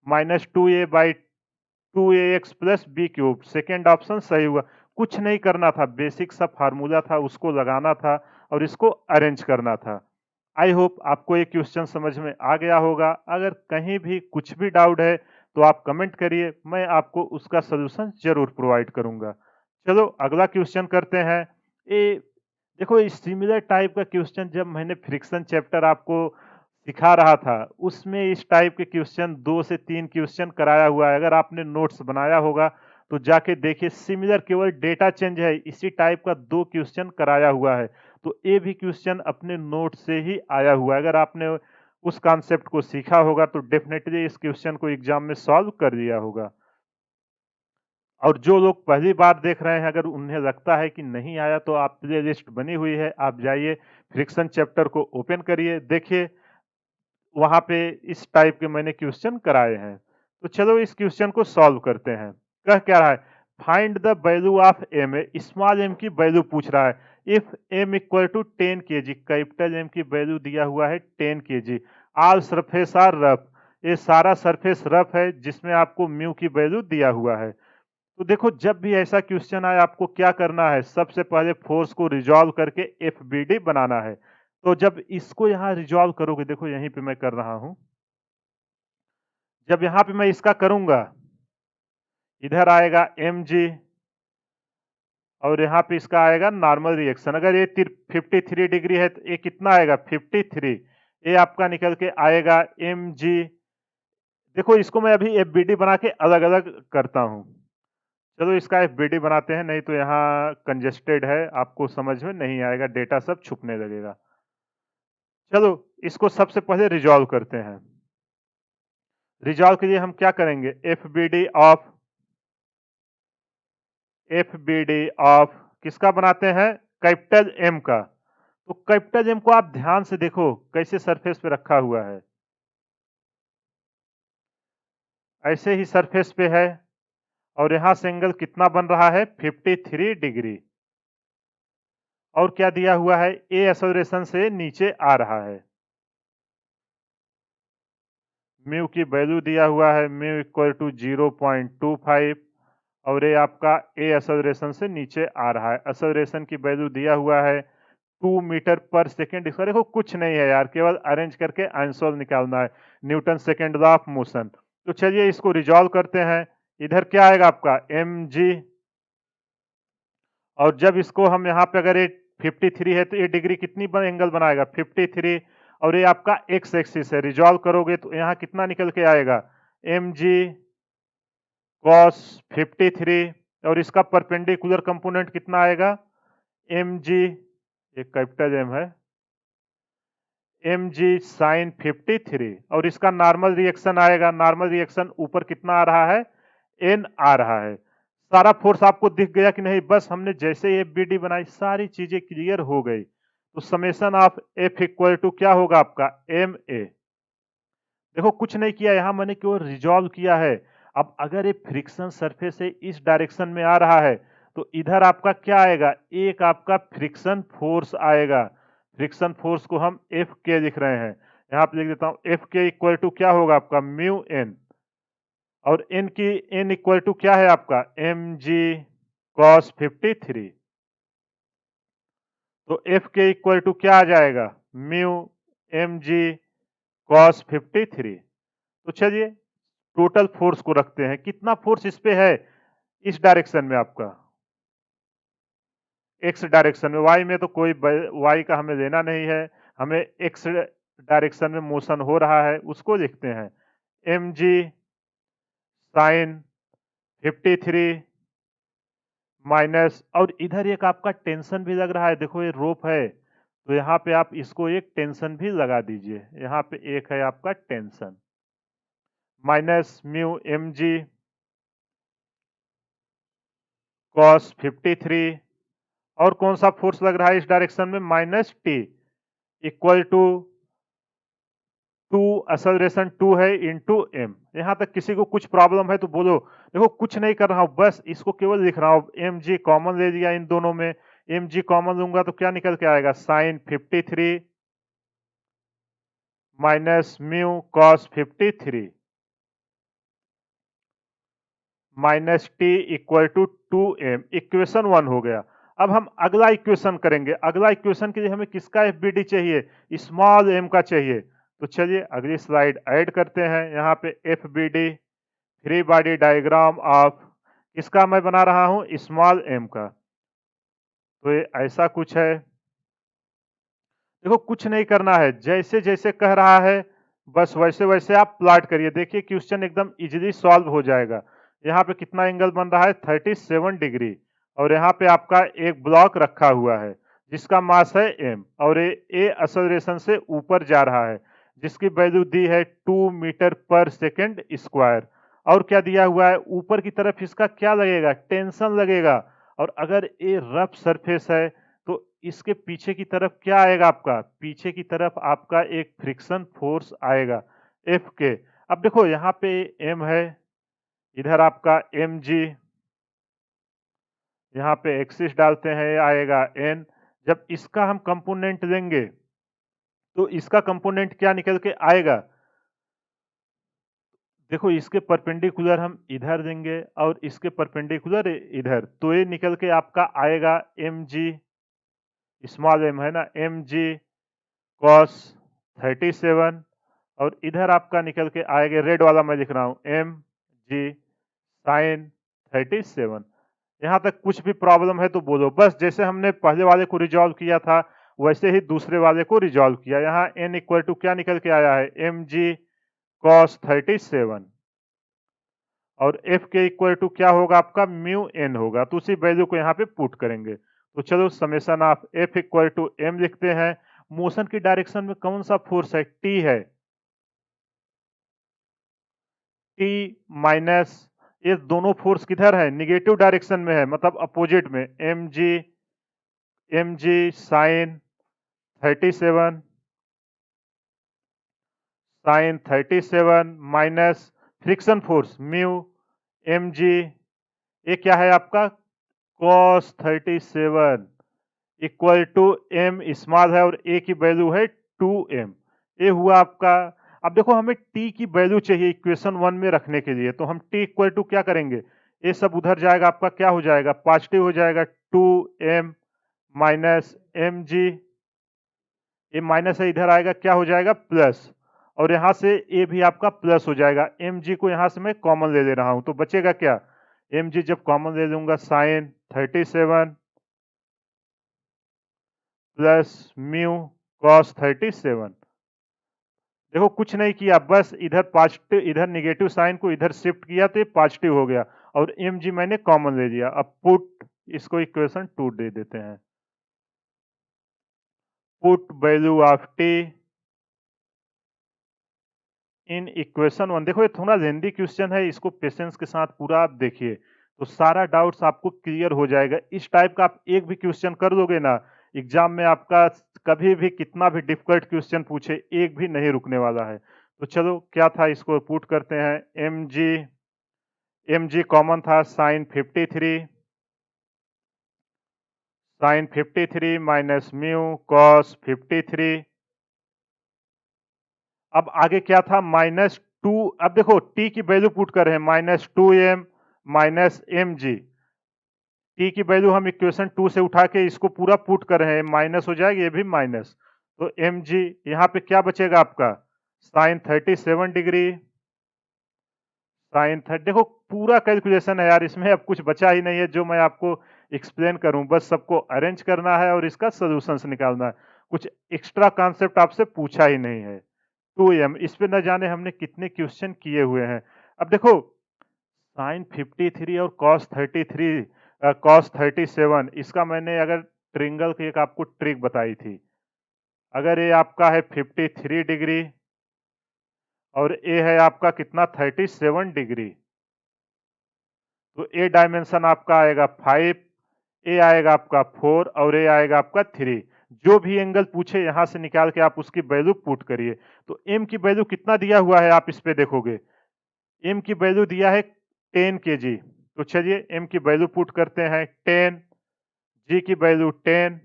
-2a/2ax plus B cube, second option सही हुआ। कुछ नहीं करना था, बेसिक सा फार्मूला था उसको लगाना था और इसको अरेंज करना था। आई होप आपको ये क्वेश्चन समझ में आ गया होगा। अगर कहीं भी कुछ भी डाउट है तो आप कमेंट करिए, मैं आपको उसका सलूशन जरूर प्रोवाइड करूंगा। चलो अगला क्वेश्चन करते हैं। ये देखो इस सिमिलर टाइप का क्वेश्चन जब मैंने फ्रिक्शन चैप्टर आपको सिखा रहा था, उसमें इस टाइप के क्वेश्चन 2 से 3 क्वेश्चन कराया हुआ है। अगर आपने नोट्स बनाया होगा तो जाके देखिए, सिमिलर केवल डेटा चेंज है, इसी टाइप का 2 क्वेश्चन कराया हुआ है। तो ये भी क्वेश्चन अपने नोट से ही आया हुआ है। अगर आपने उस कॉन्सेप्ट को सीखा होगा तो डेफिनेटली इस क्वेश्चन को एग्जाम में सॉल्व कर दिया होगा। और जो लोग पहली बार देख रहे हैं, अगर उन्हें लगता है कि नहीं आया, तो आप प्ले लिस्ट बनी हुई है, आप जाइए फ्रिक्शन चैप्टर को ओपन करिए, देखिए वहां पे इस टाइप के मैंने क्वेश्चन कराए हैं। तो चलो इस क्वेश्चन को सॉल्व करते हैं। कह क्या रहा है, find the value of M, small M की वैल्यू पूछ रहा है। If M equal to 10 kg, capital M की वैल्यू दिया हुआ है 10 kg। All surface are rough, ये सारा सरफेस रफ है जिसमें आपको म्यू की वैल्यू दिया हुआ है। तो देखो जब भी ऐसा क्वेश्चन आए आपको क्या करना है, सबसे पहले फोर्स को रिजॉल्व करके एफ बी डी बनाना है। तो जब इसको यहाँ रिजॉल्व करोगे, देखो यहीं पे मैं कर रहा हूं, जब यहाँ पे मैं इसका करूंगा, इधर आएगा एम जी, और यहाँ पे इसका आएगा नॉर्मल रिएक्शन। अगर ये 53 डिग्री है तो ये कितना आएगा 53, ये आपका निकल के आएगा एम जी। देखो इसको मैं अभी एफ बी डी बना के अलग अलग करता हूं। चलो इसका एफबीडी बनाते हैं, नहीं तो यहाँ कंजेस्टेड है, आपको समझ में नहीं आएगा, डेटा सब छुपने लगेगा। चलो इसको सबसे पहले रिजॉल्व करते हैं। रिजॉल्व के लिए हम क्या करेंगे, एफबीडी ऑफ किसका बनाते हैं, कैपिटल एम का। तो कैपिटल एम को आप ध्यान से देखो कैसे सरफेस पे रखा हुआ है, ऐसे ही सरफेस पे है, और यहां से एंगल कितना बन रहा है 53 डिग्री। और क्या दिया हुआ है, ए एक्सेलरेशन से नीचे आ रहा है, म्यू की वैल्यू दिया हुआ है म्यू इक्वल टू 0.25, और ये आपका ए एक्सेलरेशन से नीचे आ रहा है। एक्सेलरेशन की वैल्यू दिया हुआ है 2 मीटर पर सेकेंड। इसका देखो कुछ नहीं है यार, केवल अरेंज करके आंसर निकालना है, Newton second law of motion. तो चलिए इसको रिजॉल्व करते हैं। इधर क्या आएगा आपका एम जी, और जब इसको हम यहाँ पे अगर ये 53 है तो ये डिग्री कितनी एंगल बनाएगा 53, और ये आपका एक्स एक्सिस है। रिजॉल्व करोगे तो यहाँ कितना निकल के आएगा एम जी कॉस 53, और इसका परपेंडिकुलर कंपोनेंट कितना आएगा एम जी, एक कैपिटल एम है, एम जी साइन 53, और इसका नॉर्मल रिएक्शन आएगा, नॉर्मल रिएक्शन ऊपर कितना आ रहा है एन आ रहा है। सारा फोर्स आपको दिख गया कि नहीं, बस हमने जैसे एफ बी डी बनाई सारी चीजें क्लियर हो गई। तो summation of F equal to क्या होगा आपका एम ए। देखो कुछ नहीं किया, यहां मैंने केवल रिजॉल्व किया है। अब अगर ये फ्रिक्शन सरफेस से इस डायरेक्शन में आ रहा है तो इधर आपका क्या आएगा, एक आपका फ्रिक्शन फोर्स आएगा। फ्रिक्शन फोर्स को हम एफ के लिख रहे हैं, यहां पे लिख देता हूं एफ के इक्वल टू क्या होगा आपका म्यू एन, और एन की एन इक्वल टू क्या है आपका एम जी कॉस 53। तो एफ के इक्वल टू क्या आ जाएगा म्यू mg cos 53। तो चलिए टोटल फोर्स को रखते हैं, कितना फोर्स इस पे है इस डायरेक्शन में आपका, एक्स डायरेक्शन में। वाई में तो कोई वाई का हमें लेना नहीं है, हमें एक्स डायरेक्शन में मोशन हो रहा है उसको लिखते हैं एम जी साइन 53 माइनस, और इधर एक आपका टेंशन भी लग रहा है, देखो ये रोप है तो यहाँ पे आप इसको एक टेंशन भी लगा दीजिए, यहाँ पे एक है आपका tension, minus mu M G cos 53, और कौन सा फोर्स लग रहा है इस डायरेक्शन में, minus T equal to 2 acceleration 2 है इंटू एम। यहाँ तक किसी को कुछ प्रॉब्लम है तो बोलो। देखो कुछ नहीं कर रहा हूँ, बस इसको केवल लिख रहा हूँ, एम जी कॉमन ले लिया इन दोनों में, एम जी कॉमन लूंगा तो क्या निकल के आएगा, sine 53 minus mu cos 53 minus T equal to 2m, equation 1 हो गया। अब हम अगला इक्वेशन करेंगे, अगला इक्वेशन के लिए हमें किसका एफबीडी चाहिए, स्मॉल एम का चाहिए। तो चलिए अगली स्लाइड ऐड करते हैं, यहाँ पे FBD free body diagram of किसका मैं बना रहा हूं, स्मॉल एम का। तो ये ऐसा कुछ है, देखो कुछ नहीं करना है, जैसे जैसे कह रहा है बस वैसे वैसे आप प्लॉट करिए, देखिए क्वेश्चन एकदम इजीली सॉल्व हो जाएगा। यहाँ पे कितना एंगल बन रहा है, 37 डिग्री, और यहाँ पे आपका एक ब्लॉक रखा हुआ है जिसका मास है m, और ये ए एक्सेलरेशन से ऊपर जा रहा है जिसकी वैल्यू दी है 2 मीटर पर सेकेंड स्क्वायर। और क्या दिया हुआ है, ऊपर की तरफ इसका क्या लगेगा, टेंशन लगेगा, और अगर ये रफ सरफेस है तो इसके पीछे की तरफ क्या आएगा आपका, पीछे की तरफ आपका एक फ्रिक्शन फोर्स आएगा एफ के। अब देखो यहाँ पे एम है, इधर आपका एम जी, यहाँ पे एक्सिस डालते हैं आएगा एन। जब इसका हम कंपोनेंट लेंगे तो इसका कंपोनेंट क्या निकल के आएगा, देखो इसके परपेंडिकुलर हम इधर देंगे और इसके परपेंडिकुलर इधर, तो ये निकल के आपका आएगा एम जी, स्मॉल एम है ना, एम जी कॉस 37, और इधर आपका निकल के आएगा, रेड वाला मैं लिख रहा हूं, एम जी साइन 37। यहाँ तक कुछ भी प्रॉब्लम है तो बोलो, बस जैसे हमने पहले वाले को रिजॉल्व किया था वैसे ही दूसरे वाले को रिजॉल्व किया। यहाँ n इक्वल टू क्या निकल के आया है, एम जी कॉस 37, और f के इक्वल टू क्या होगा आपका, म्यू n होगा, तो उसी वैल्यू को यहाँ पे पुट करेंगे। तो चलो summation of f equal to m लिखते हैं। मोशन की डायरेक्शन में कौन सा फोर्स है, t है, t माइनस, ये दोनों फोर्स किधर है, निगेटिव डायरेक्शन में है, मतलब अपोजिट में, एम जी sine 37 minus friction force mu M G, ये क्या है आपका cos 37 equal to m small है और a की वैल्यू है 2m, ये हुआ आपका। अब देखो हमें t की वैल्यू चाहिए इक्वेशन 1 में रखने के लिए, तो हम t इक्वल टू क्या करेंगे, ये सब उधर जाएगा, आपका क्या हो जाएगा, पॉजिटिव हो जाएगा, 2m माइनस एम जी, ये माइनस है इधर आएगा क्या हो जाएगा, प्लस, और यहां से ए भी आपका प्लस हो जाएगा। एम जी को यहां से मैं कॉमन ले ले रहा हूं तो बचेगा क्या, एम जी जब कॉमन ले लूंगा साइन 37 प्लस म्यू कॉस 37। देखो कुछ नहीं किया, बस इधर पॉजिटिव, इधर निगेटिव साइन को इधर शिफ्ट किया तो ये पॉजिटिव हो गया, और एम जी मैंने कॉमन ले लिया। अब पुट इसको इक्वेशन 2 दे देते हैं, put value of T in equation 1। देखो ये थोड़ा लेंदी क्वेश्चन है, इसको पेशेंस के साथ पूरा आप देखिए तो सारा डाउट्स आपको क्लियर हो जाएगा। इस टाइप का आप एक भी क्वेश्चन कर दोगे ना एग्जाम में, आपका कभी भी कितना भी डिफिकल्ट क्वेश्चन पूछे एक भी नहीं रुकने वाला है। तो चलो क्या था, इसको पुट करते हैं, एम जी कॉमन था साइन 53 माइनस म्यू कॉस 53, अब आगे क्या था, -2, अब देखो t की वैल्यू पुट कर रहे हैं, -2m minus M G, T की वैल्यू हम इक्वेशन 2 से उठा के इसको पूरा पुट कर रहे हैं, माइनस हो जाएगा, ये भी माइनस, तो एम जी यहाँ पे क्या बचेगा आपका, साइन 37 डिग्री, साइन 30। देखो पूरा कैलकुलेशन है यार, इसमें अब कुछ बचा ही नहीं है जो मैं आपको एक्सप्लेन करूं, बस सबको अरेंज करना है और इसका सोल्यूशंस निकालना है। कुछ एक्स्ट्रा कॉन्सेप्ट आपसे पूछा ही नहीं है। 2m, इस पे न जाने हमने कितने क्वेश्चन किए हुए हैं। अब देखो साइन 53 और कॉस 33, कॉस 37, इसका मैंने अगर ट्रिंगल की एक आपको ट्रिक बताई थी। अगर ये आपका है 53 डिग्री और ये है आपका कितना 37 डिग्री, तो ए डायमेंशन आपका आएगा 5, ए आएगा आपका 4 और ए आएगा आपका 3। जो भी एंगल पूछे यहां से निकाल के आप उसकी वैल्यू पुट करिए। तो एम की वैल्यू कितना दिया हुआ है आप इस पे देखोगे, एम की वैल्यू दिया है 10 केजी। तो चलिए एम की वैल्यू पुट करते हैं 10, जी की वैल्यू 10,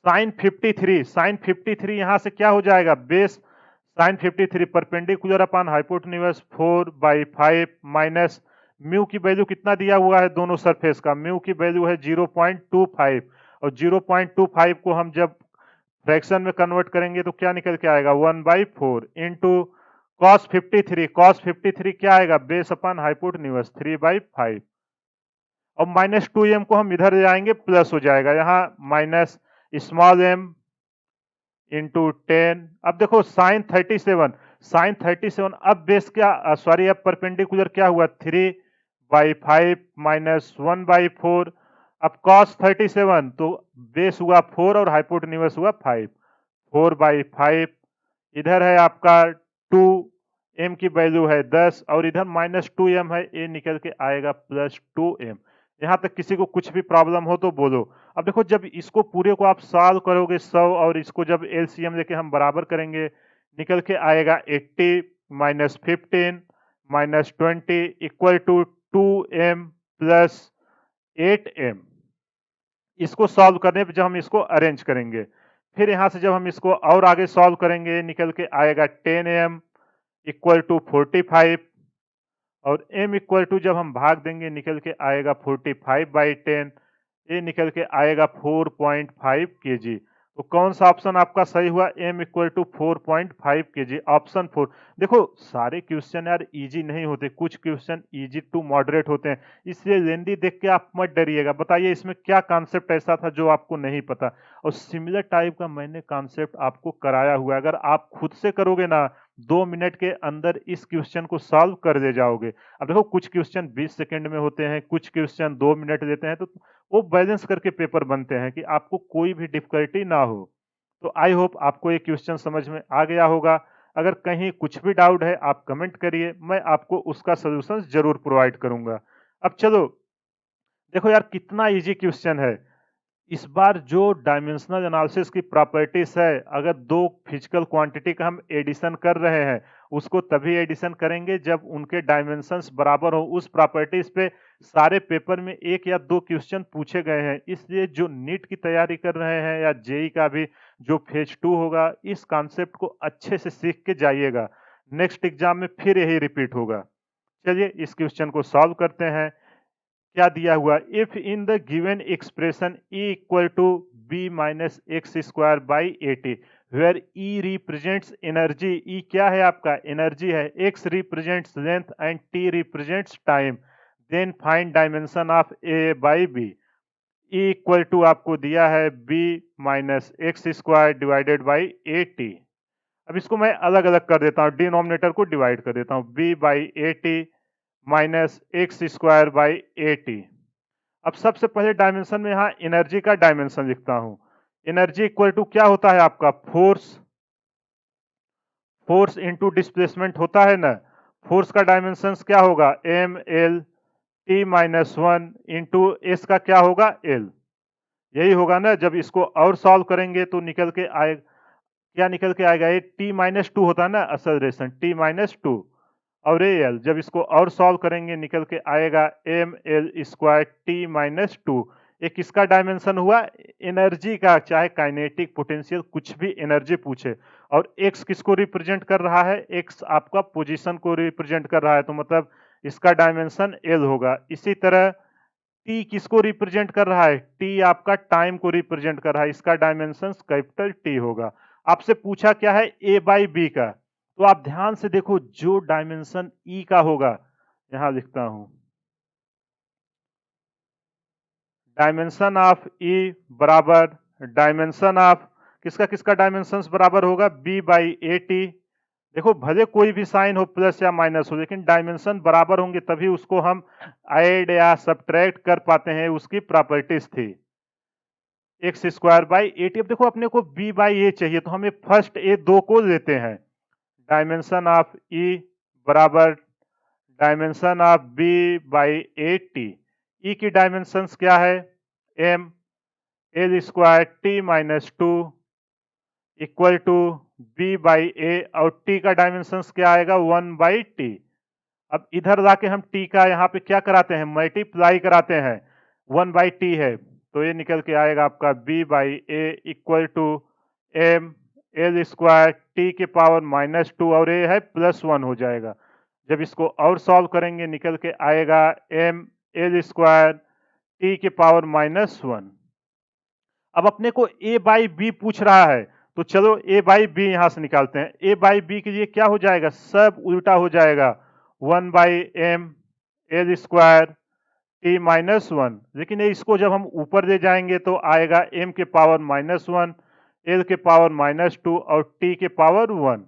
साइन 53, साइन 53 यहां से क्या हो जाएगा base, sine 53 perpendicular upon hypotenuse 4/5 minus mu की वैल्यू कितना दिया हुआ है दोनों सरफेस का, म्यू की वैल्यू है 0.25 और 0.25 को हम जब फ्रैक्शन में कन्वर्ट करेंगे तो क्या निकल के आएगा 1/4 इंटू कॉस 53, कॉस 53 क्या आएगा बेस अपॉन हाइपोटेन्यूज 3/5 और माइनस 2m को हम इधर ले आएंगे प्लस हो जाएगा यहाँ माइनस स्मॉल m इंटू 10। अब देखो साइन 37, साइन 37 अब बेस क्या सॉरी अब परपेंडिकुलर क्या हुआ 3/5 माइनस 1/4। अब कॉस 37 तो बेस हुआ 4 और हाइपोटेन्यूज हुआ 5, 4/5 इधर है आपका 2, m की वैल्यू है 10 और इधर माइनस 2m है, ये निकल के आएगा प्लस 2m। यहाँ तक किसी को कुछ भी प्रॉब्लम हो तो बोलो। अब देखो जब इसको पूरे को आप सॉल्व करोगे 100 और इसको जब एलसीएम लेके हम बराबर करेंगे निकल के आएगा 80 minus 15 minus 20 equal to 2m plus 8m। इसको सॉल्व करने पे जब हम इसको अरेंज करेंगे फिर यहाँ से जब हम इसको और आगे सॉल्व करेंगे निकल के आएगा 10m इक्वल टू 45 और m इक्वल टू जब हम भाग देंगे निकल के आएगा 45/10, ये निकल के आएगा 4.5 केजी। तो कौन सा ऑप्शन आपका सही हुआ, m equal to 4.5 KG, option 4। देखो सारे क्वेश्चन यार इजी नहीं होते, कुछ क्वेश्चन इजी टू मॉडरेट होते हैं, इसलिए लेंदी देख के आप मत डरिएगा। बताइए इसमें क्या कॉन्सेप्ट ऐसा था जो आपको नहीं पता, और सिमिलर टाइप का मैंने कॉन्सेप्ट आपको कराया हुआ है। अगर आप खुद से करोगे ना 2 मिनट के अंदर इस क्वेश्चन को सॉल्व कर दे जाओगे। अब देखो कुछ क्वेश्चन 20 सेकंड में होते हैं, कुछ क्वेश्चन 2 मिनट लेते हैं, तो वो बैलेंस करके पेपर बनते हैं कि आपको कोई भी डिफिकल्टी ना हो। तो आई होप आपको ये क्वेश्चन समझ में आ गया होगा। अगर कहीं कुछ भी डाउट है आप कमेंट करिए, मैं आपको उसका सोल्यूशन जरूर प्रोवाइड करूंगा। अब चलो देखो यार कितना इजी क्वेश्चन है। इस बार जो डायमेंशनल एनालिसिस की प्रॉपर्टीज है, अगर दो फिजिकल क्वांटिटी का हम एडिशन कर रहे हैं उसको तभी एडिशन करेंगे जब उनके डायमेंशंस बराबर हो। उस प्रॉपर्टीज पे सारे पेपर में एक या दो क्वेश्चन पूछे गए हैं, इसलिए जो नीट की तैयारी कर रहे हैं या जेई का भी जो फेज 2 होगा इस कॉन्सेप्ट को अच्छे से सीख के जाइएगा, नेक्स्ट एग्जाम में फिर यही रिपीट होगा। चलिए इस क्वेश्चन को सॉल्व करते हैं। क्या दिया हुआ, if in the given expression E equal to b minus x square by 80 where E represents energy, E क्या है आपका एनर्जी है, x represents length and t represents time, then find dimension of A by B। E equal to आपको दिया है b minus x square divided by 80। अब इसको मैं अलग अलग कर देता हूँ, डिनोमिनेटर को डिवाइड कर देता हूँ, b by 80 minus x square by 80। अब सबसे पहले डायमेंशन में यहाँ एनर्जी का डायमेंशन लिखता हूं। एनर्जी इक्वल टू क्या होता है आपका फोर्स, फोर्स इनटू डिस्प्लेसमेंट होता है ना। फोर्स का डायमेंशन क्या होगा M L T minus 1 into S का क्या होगा एल, यही होगा ना। जब इसको और सॉल्व करेंगे तो निकल के आए, क्या निकल के आएगा, ये टी माइनस 2 होता है ना एक्सेलरेशन, टी माइनस 2 और ए एल, जब इसको और सॉल्व करेंगे निकल के आएगा M L square T minus 2। ये किसका डायमेंशन हुआ, एनर्जी का, चाहे काइनेटिक पोटेंशियल कुछ भी एनर्जी पूछे। और एक्स किसको रिप्रेजेंट कर रहा है, एक्स आपका पोजीशन को रिप्रेजेंट कर रहा है, तो मतलब इसका डायमेंशन एल होगा। इसी तरह टी किसको रिप्रेजेंट कर रहा है? टी आपका टाइम को रिप्रेजेंट कर रहा है, इसका डायमेंशन कैपिटल टी होगा। आपसे पूछा क्या है? ए बाई बी का, तो आप ध्यान से देखो जो डायमेंशन ई का होगा, यहां लिखता हूं, डायमेंशन ऑफ ई बराबर डायमेंशन ऑफ किसका किसका डायमेंशन बराबर होगा? B by A T. देखो भले कोई भी साइन हो प्लस या माइनस हो, लेकिन डायमेंशन बराबर होंगे तभी उसको हम ऐड या सब्ट्रैक्ट कर पाते हैं, उसकी प्रॉपर्टीज थी। X square by A T. अब देखो अपने को बी बाई ए चाहिए, तो हमें फर्स्ट ए दो को लेते हैं, डायमेंशन ऑफ ई बराबर dimension of b by A t. E की डायमेंशंस क्या है? M L square T minus two equal to b by a, और टी का डायमेंशंस क्या आएगा? 1 बाई टी। अब इधर लाके हम टी का यहाँ पे क्या कराते हैं? मल्टीप्लाई कराते हैं, 1 बाई टी है, तो ये निकल के आएगा आपका B by A equal to M L square T के पावर माइनस टू, और ये है +1 हो जाएगा। जब इसको और सॉल्व करेंगे निकल के आएगा एम एल स्क्वायर टी के पावर -1। अब अपने को ए बाई बी पूछ रहा है, तो चलो ए बाई बी यहां से निकालते हैं। ए बाई बी के लिए क्या हो जाएगा? सब उल्टा हो जाएगा, 1/m एल स्क्वायर टी -1। लेकिन इसको जब हम ऊपर ले जाएंगे तो आएगा m के पावर -1, l के पावर -2 और t के पावर 1।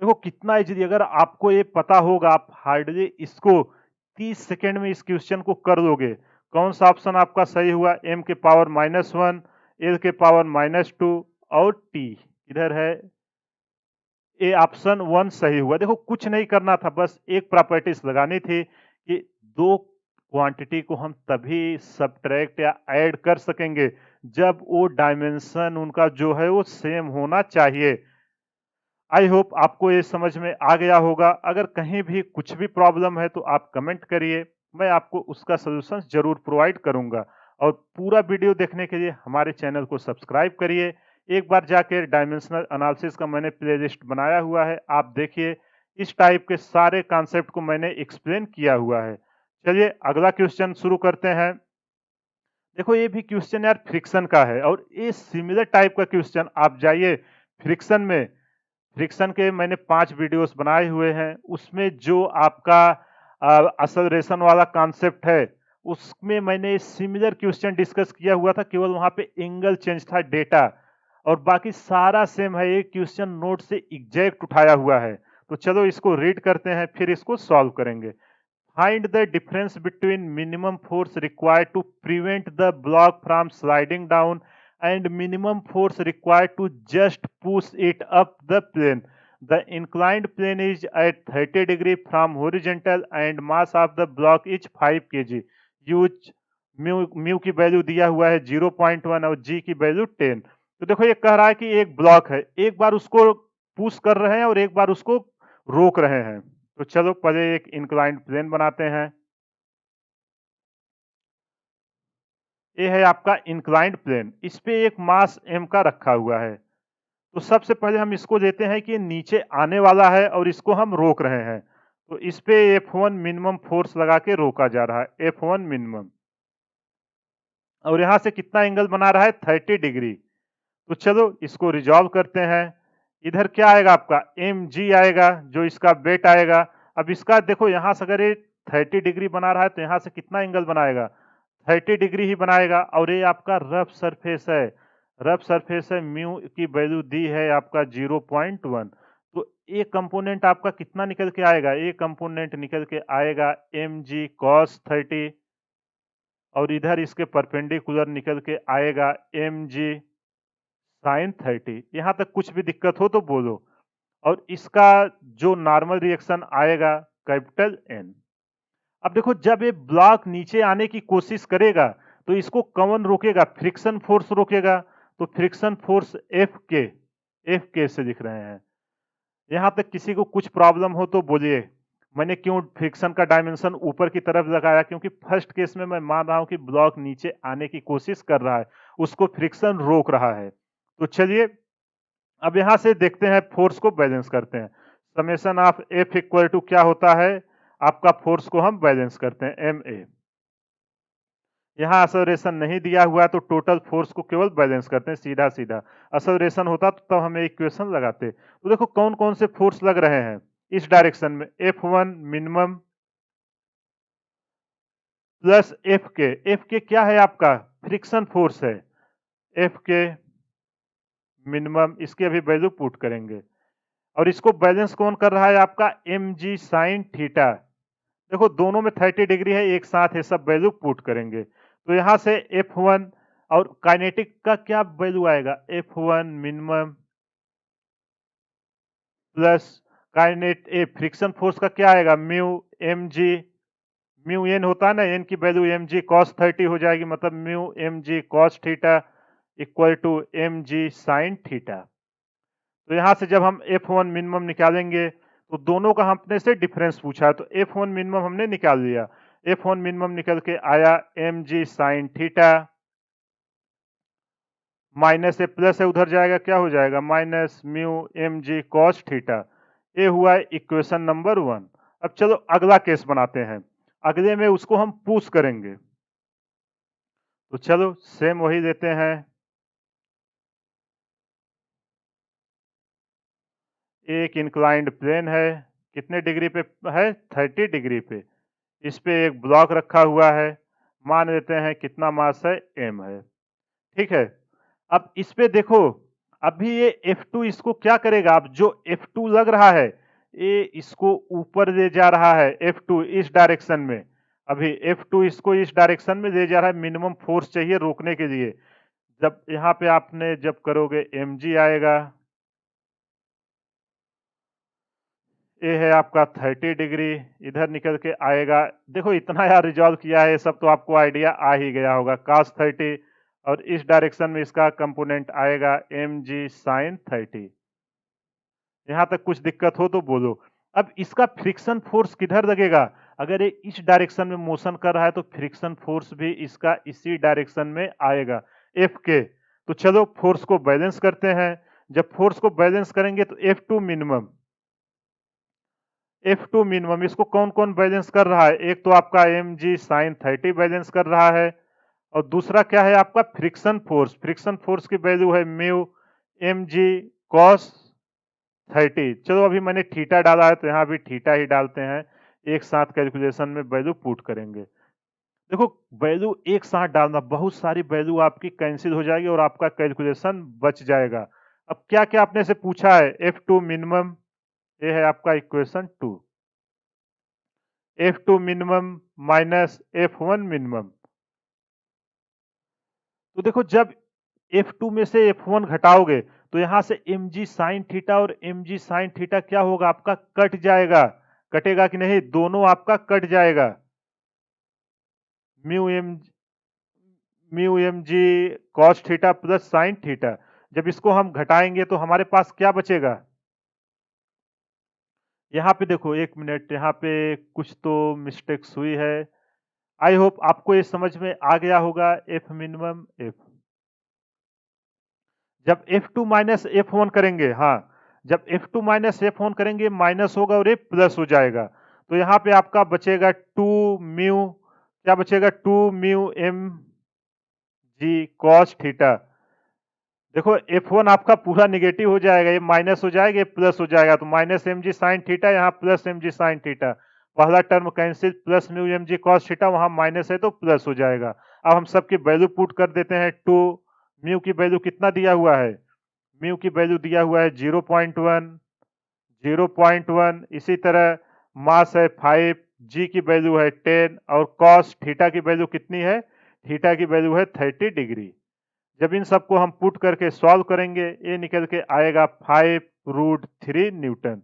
देखो कितना इजी, अगर आपको ये पता होगा आप हार्डली इसको 30 सेकेंड में इस क्वेश्चन को कर लोगे। कौन सा ऑप्शन आपका सही हुआ? m के पावर -1, l के पावर -2 और t इधर है, ए ऑप्शन 1 सही हुआ। देखो कुछ नहीं करना था, बस एक प्रॉपर्टीज लगानी थी कि दो क्वांटिटी को हम तभी सब्ट्रैक्ट या ऐड कर सकेंगे जब वो डायमेंशन उनका जो है वो सेम होना चाहिए। आई होप आपको ये समझ में आ गया होगा। अगर कहीं भी कुछ भी प्रॉब्लम है तो आप कमेंट करिए, मैं आपको उसका सलूशन जरूर प्रोवाइड करूंगा। और पूरा वीडियो देखने के लिए हमारे चैनल को सब्सक्राइब करिए। एक बार जाकर डायमेंशनल एनालिसिस का मैंने प्लेलिस्ट बनाया हुआ है, आप देखिए, इस टाइप के सारे कॉन्सेप्ट को मैंने एक्सप्लेन किया हुआ है। चलिए अगला क्वेश्चन शुरू करते हैं। देखो ये भी क्वेश्चन यार फ्रिक्शन का है, और ये सिमिलर टाइप का क्वेश्चन आप जाइए फ्रिक्शन में, फ्रिक्शन के मैंने 5 वीडियोस बनाए हुए हैं, उसमें जो आपका एक्सेलरेशन वाला कॉन्सेप्ट है उसमें मैंने सिमिलर क्वेश्चन डिस्कस किया हुआ था, केवल वहां पे एंगल चेंज था डेटा, और बाकी सारा सेम है। एक क्वेश्चन नोट से एग्जैक्ट उठाया हुआ है, तो चलो इसको रीड करते हैं फिर इसको सॉल्व करेंगे। Find the difference between minimum force required to prevent the block from sliding down and minimum force required to just push it up the plane. The inclined plane is at 30 degree from horizontal and mass of the block is 5 kg. Use mu की वैल्यू दिया हुआ है 0.1 और जी की वैल्यू 10। तो देखो ये कह रहा है कि एक ब्लॉक है, एक बार उसको पुश कर रहे हैं और एक बार उसको रोक रहे हैं। तो चलो पहले एक इंक्लाइंड प्लेन बनाते हैं। ये है आपका इंक्लाइंड प्लेन, इस पे एक मास m का रखा हुआ है। तो सबसे पहले हम इसको लेते हैं कि नीचे आने वाला है और इसको हम रोक रहे हैं, तो इस पे F1 मिनिमम फोर्स लगा के रोका जा रहा है, F1 मिनिमम, और यहां से कितना एंगल बना रहा है? 30 डिग्री। तो चलो इसको रिजॉल्व करते हैं। इधर क्या आएगा आपका? mg आएगा, जो इसका वेट आएगा। अब इसका देखो यहां से अगर ये 30 डिग्री बना रहा है तो यहां से कितना एंगल बनाएगा? 30 डिग्री ही बनाएगा। और ये आपका रफ सरफेस है, रफ सरफेस है, म्यू की वैल्यू दी है आपका 0.1। तो ये कंपोनेंट आपका कितना निकल के आएगा? ये कंपोनेंट निकल के आएगा mg cos 30, और इधर इसके परपेंडिकुलर निकल के आएगा mg sin 30। यहां तक कुछ भी दिक्कत हो तो बोलो। और इसका जो नॉर्मल रिएक्शन आएगा कैपिटल N। अब देखो जब ये ब्लॉक नीचे आने की कोशिश करेगा तो इसको कौन रोकेगा? फ्रिक्शन फोर्स रोकेगा। तो फ्रिक्शन फोर्स एफ के से लिख रहे हैं। यहां तक किसी को कुछ प्रॉब्लम हो तो बोलिए। मैंने क्यों फ्रिक्शन का डायमेंशन ऊपर की तरफ लगाया? क्योंकि फर्स्ट केस में मैं मान रहा हूं कि ब्लॉक नीचे आने की कोशिश कर रहा है, उसको फ्रिक्शन रोक रहा है। तो चलिए अब यहां से देखते हैं, फोर्स को बैलेंस करते हैं। Summation of F equal to क्या होता है? आपका फोर्स को हम बैलेंस करते हैं, एम ए। यहाँ असोरेशन नहीं दिया हुआ है तो टोटल फोर्स को केवल बैलेंस करते हैं सीधा सीधा। असोरेशन होता तो तब हमें इक्वेशन लगाते। तो देखो कौन कौन से फोर्स लग रहे हैं इस डायरेक्शन में, F1 मिनिमम प्लस एफ के क्या है आपका फ्रिक्शन फोर्स है, एफ के मिनिमम, इसकी अभी वैल्यू पुट करेंगे। और इसको बैलेंस कौन कर रहा है आपका एम जी साइन थीटा। देखो दोनों में 30 डिग्री है, एक साथ है, सब वैल्यू पुट करेंगे। तो यहां से F1 और काइनेटिक का क्या वैल्यू आएगा, F1 minimum plus kinetic friction force का क्या आएगा mu M G, mu N होता है ना, एन की वैल्यू एम जी कॉस 30 हो जाएगी, मतलब mu M G cos theta equal to M ji sine theta. तो यहाँ से जब हम F1 मिनिमम निकालेंगे तो दोनों का हमने से डिफरेंस पूछा है, तो F1 मिनिमम हमने निकाल लिया। F1 मिनिमम निकल के आया एम जी साइन थीटा, माइनस से प्लस है उधर जाएगा, क्या हो जाएगा minus mu M G cos theta. ये हुआ इक्वेशन नंबर 1। अब चलो अगला केस बनाते हैं, अगले में उसको हम पुश करेंगे। तो चलो सेम वही देते हैं, एक इंक्लाइंड प्लेन है, कितने डिग्री पे है 30 डिग्री पे, इस पे एक ब्लॉक रखा हुआ है, मान लेते हैं कितना मास है m है, ठीक है। अब इस पे देखो, अभी ये F2 इसको क्या करेगा, अब जो F2 लग रहा है ये इसको ऊपर ले जा रहा है, F2 इस डायरेक्शन में, अभी F2 इसको इस डायरेक्शन में ले जा रहा है, मिनिमम फोर्स चाहिए रोकने के लिए। जब यहाँ पे आपने जब करोगे mg आएगा, ये है आपका 30 डिग्री, इधर निकल के आएगा, देखो इतना यार रिजॉल्व किया है, सब तो आपको आइडिया आ ही गया होगा, cos 30 और इस डायरेक्शन में इसका कंपोनेंट आएगा एम जी साइन 30। यहाँ तक कुछ दिक्कत हो तो बोलो। अब इसका फ्रिक्शन फोर्स किधर लगेगा, अगर ये इस डायरेक्शन में मोशन कर रहा है तो फ्रिक्शन फोर्स भी इसका इसी डायरेक्शन में आएगा एफ के। तो चलो फोर्स को बैलेंस करते हैं, जब फोर्स को बैलेंस करेंगे तो F2 मिनिमम, F2 मिनिमम इसको कौन कौन बैलेंस कर रहा है, एक तो आपका एम जी साइन 30 बैलेंस कर रहा है, और दूसरा क्या है आपका फ्रिक्शन फोर्स, फ्रिक्शन फोर्स की वैल्यू है म्यू एम जी कॉस 30। चलो अभी मैंने थीटा डाला है तो यहाँ भी थीटा ही डालते हैं, एक साथ कैलकुलेशन में वैल्यू पुट करेंगे। देखो वैल्यू एक साथ डालना, बहुत सारी वैल्यू आपकी कैंसिल हो जाएगी और आपका कैलकुलेशन बच जाएगा। अब क्या क्या आपने से पूछा है, F2 मिनिमम, ये है आपका equation 2, F2 minimum minus F1 minimum. तो देखो जब F2 में से F1 घटाओगे तो यहां से mg साइन थीटा और mg साइन थीटा क्या होगा आपका कट जाएगा, कटेगा कि नहीं, दोनों आपका कट जाएगा, mu M mu M G cos theta plus sine theta. जब इसको हम घटाएंगे तो हमारे पास क्या बचेगा, यहाँ पे देखो एक मिनट, यहाँ पे कुछ तो मिस्टेक्स हुई है, आई होप आपको ये समझ में आ गया होगा। एफ मिनिमम एफ, जब F2 माइनस F1 करेंगे, हाँ जब F2 माइनस F1 करेंगे माइनस होगा और ये प्लस हो जाएगा, तो यहाँ पे आपका बचेगा 2 म्यू, क्या बचेगा 2 mu M G cos theta. देखो F1 आपका पूरा निगेटिव हो जाएगा, ये माइनस हो जाएगा, ये प्लस हो जाएगा, तो minus M G sine theta, यहाँ प्लस एम जी साइन थीटा, पहला term cancel, plus mu M G cos theta, वहां माइनस है तो प्लस हो जाएगा। अब हम सबकी वैल्यू पुट कर देते हैं, 2 म्यू की वैल्यू कितना दिया हुआ है, म्यू की वैल्यू दिया हुआ है 0.1, 0.1, इसी तरह मास है 5, जी की वैल्यू है 10 और कॉस थीटा की वैल्यू कितनी है, थीटा की वैल्यू है 30 डिग्री। जब इन सबको हम पुट करके सॉल्व करेंगे ये निकल के आएगा 5√3 न्यूटन।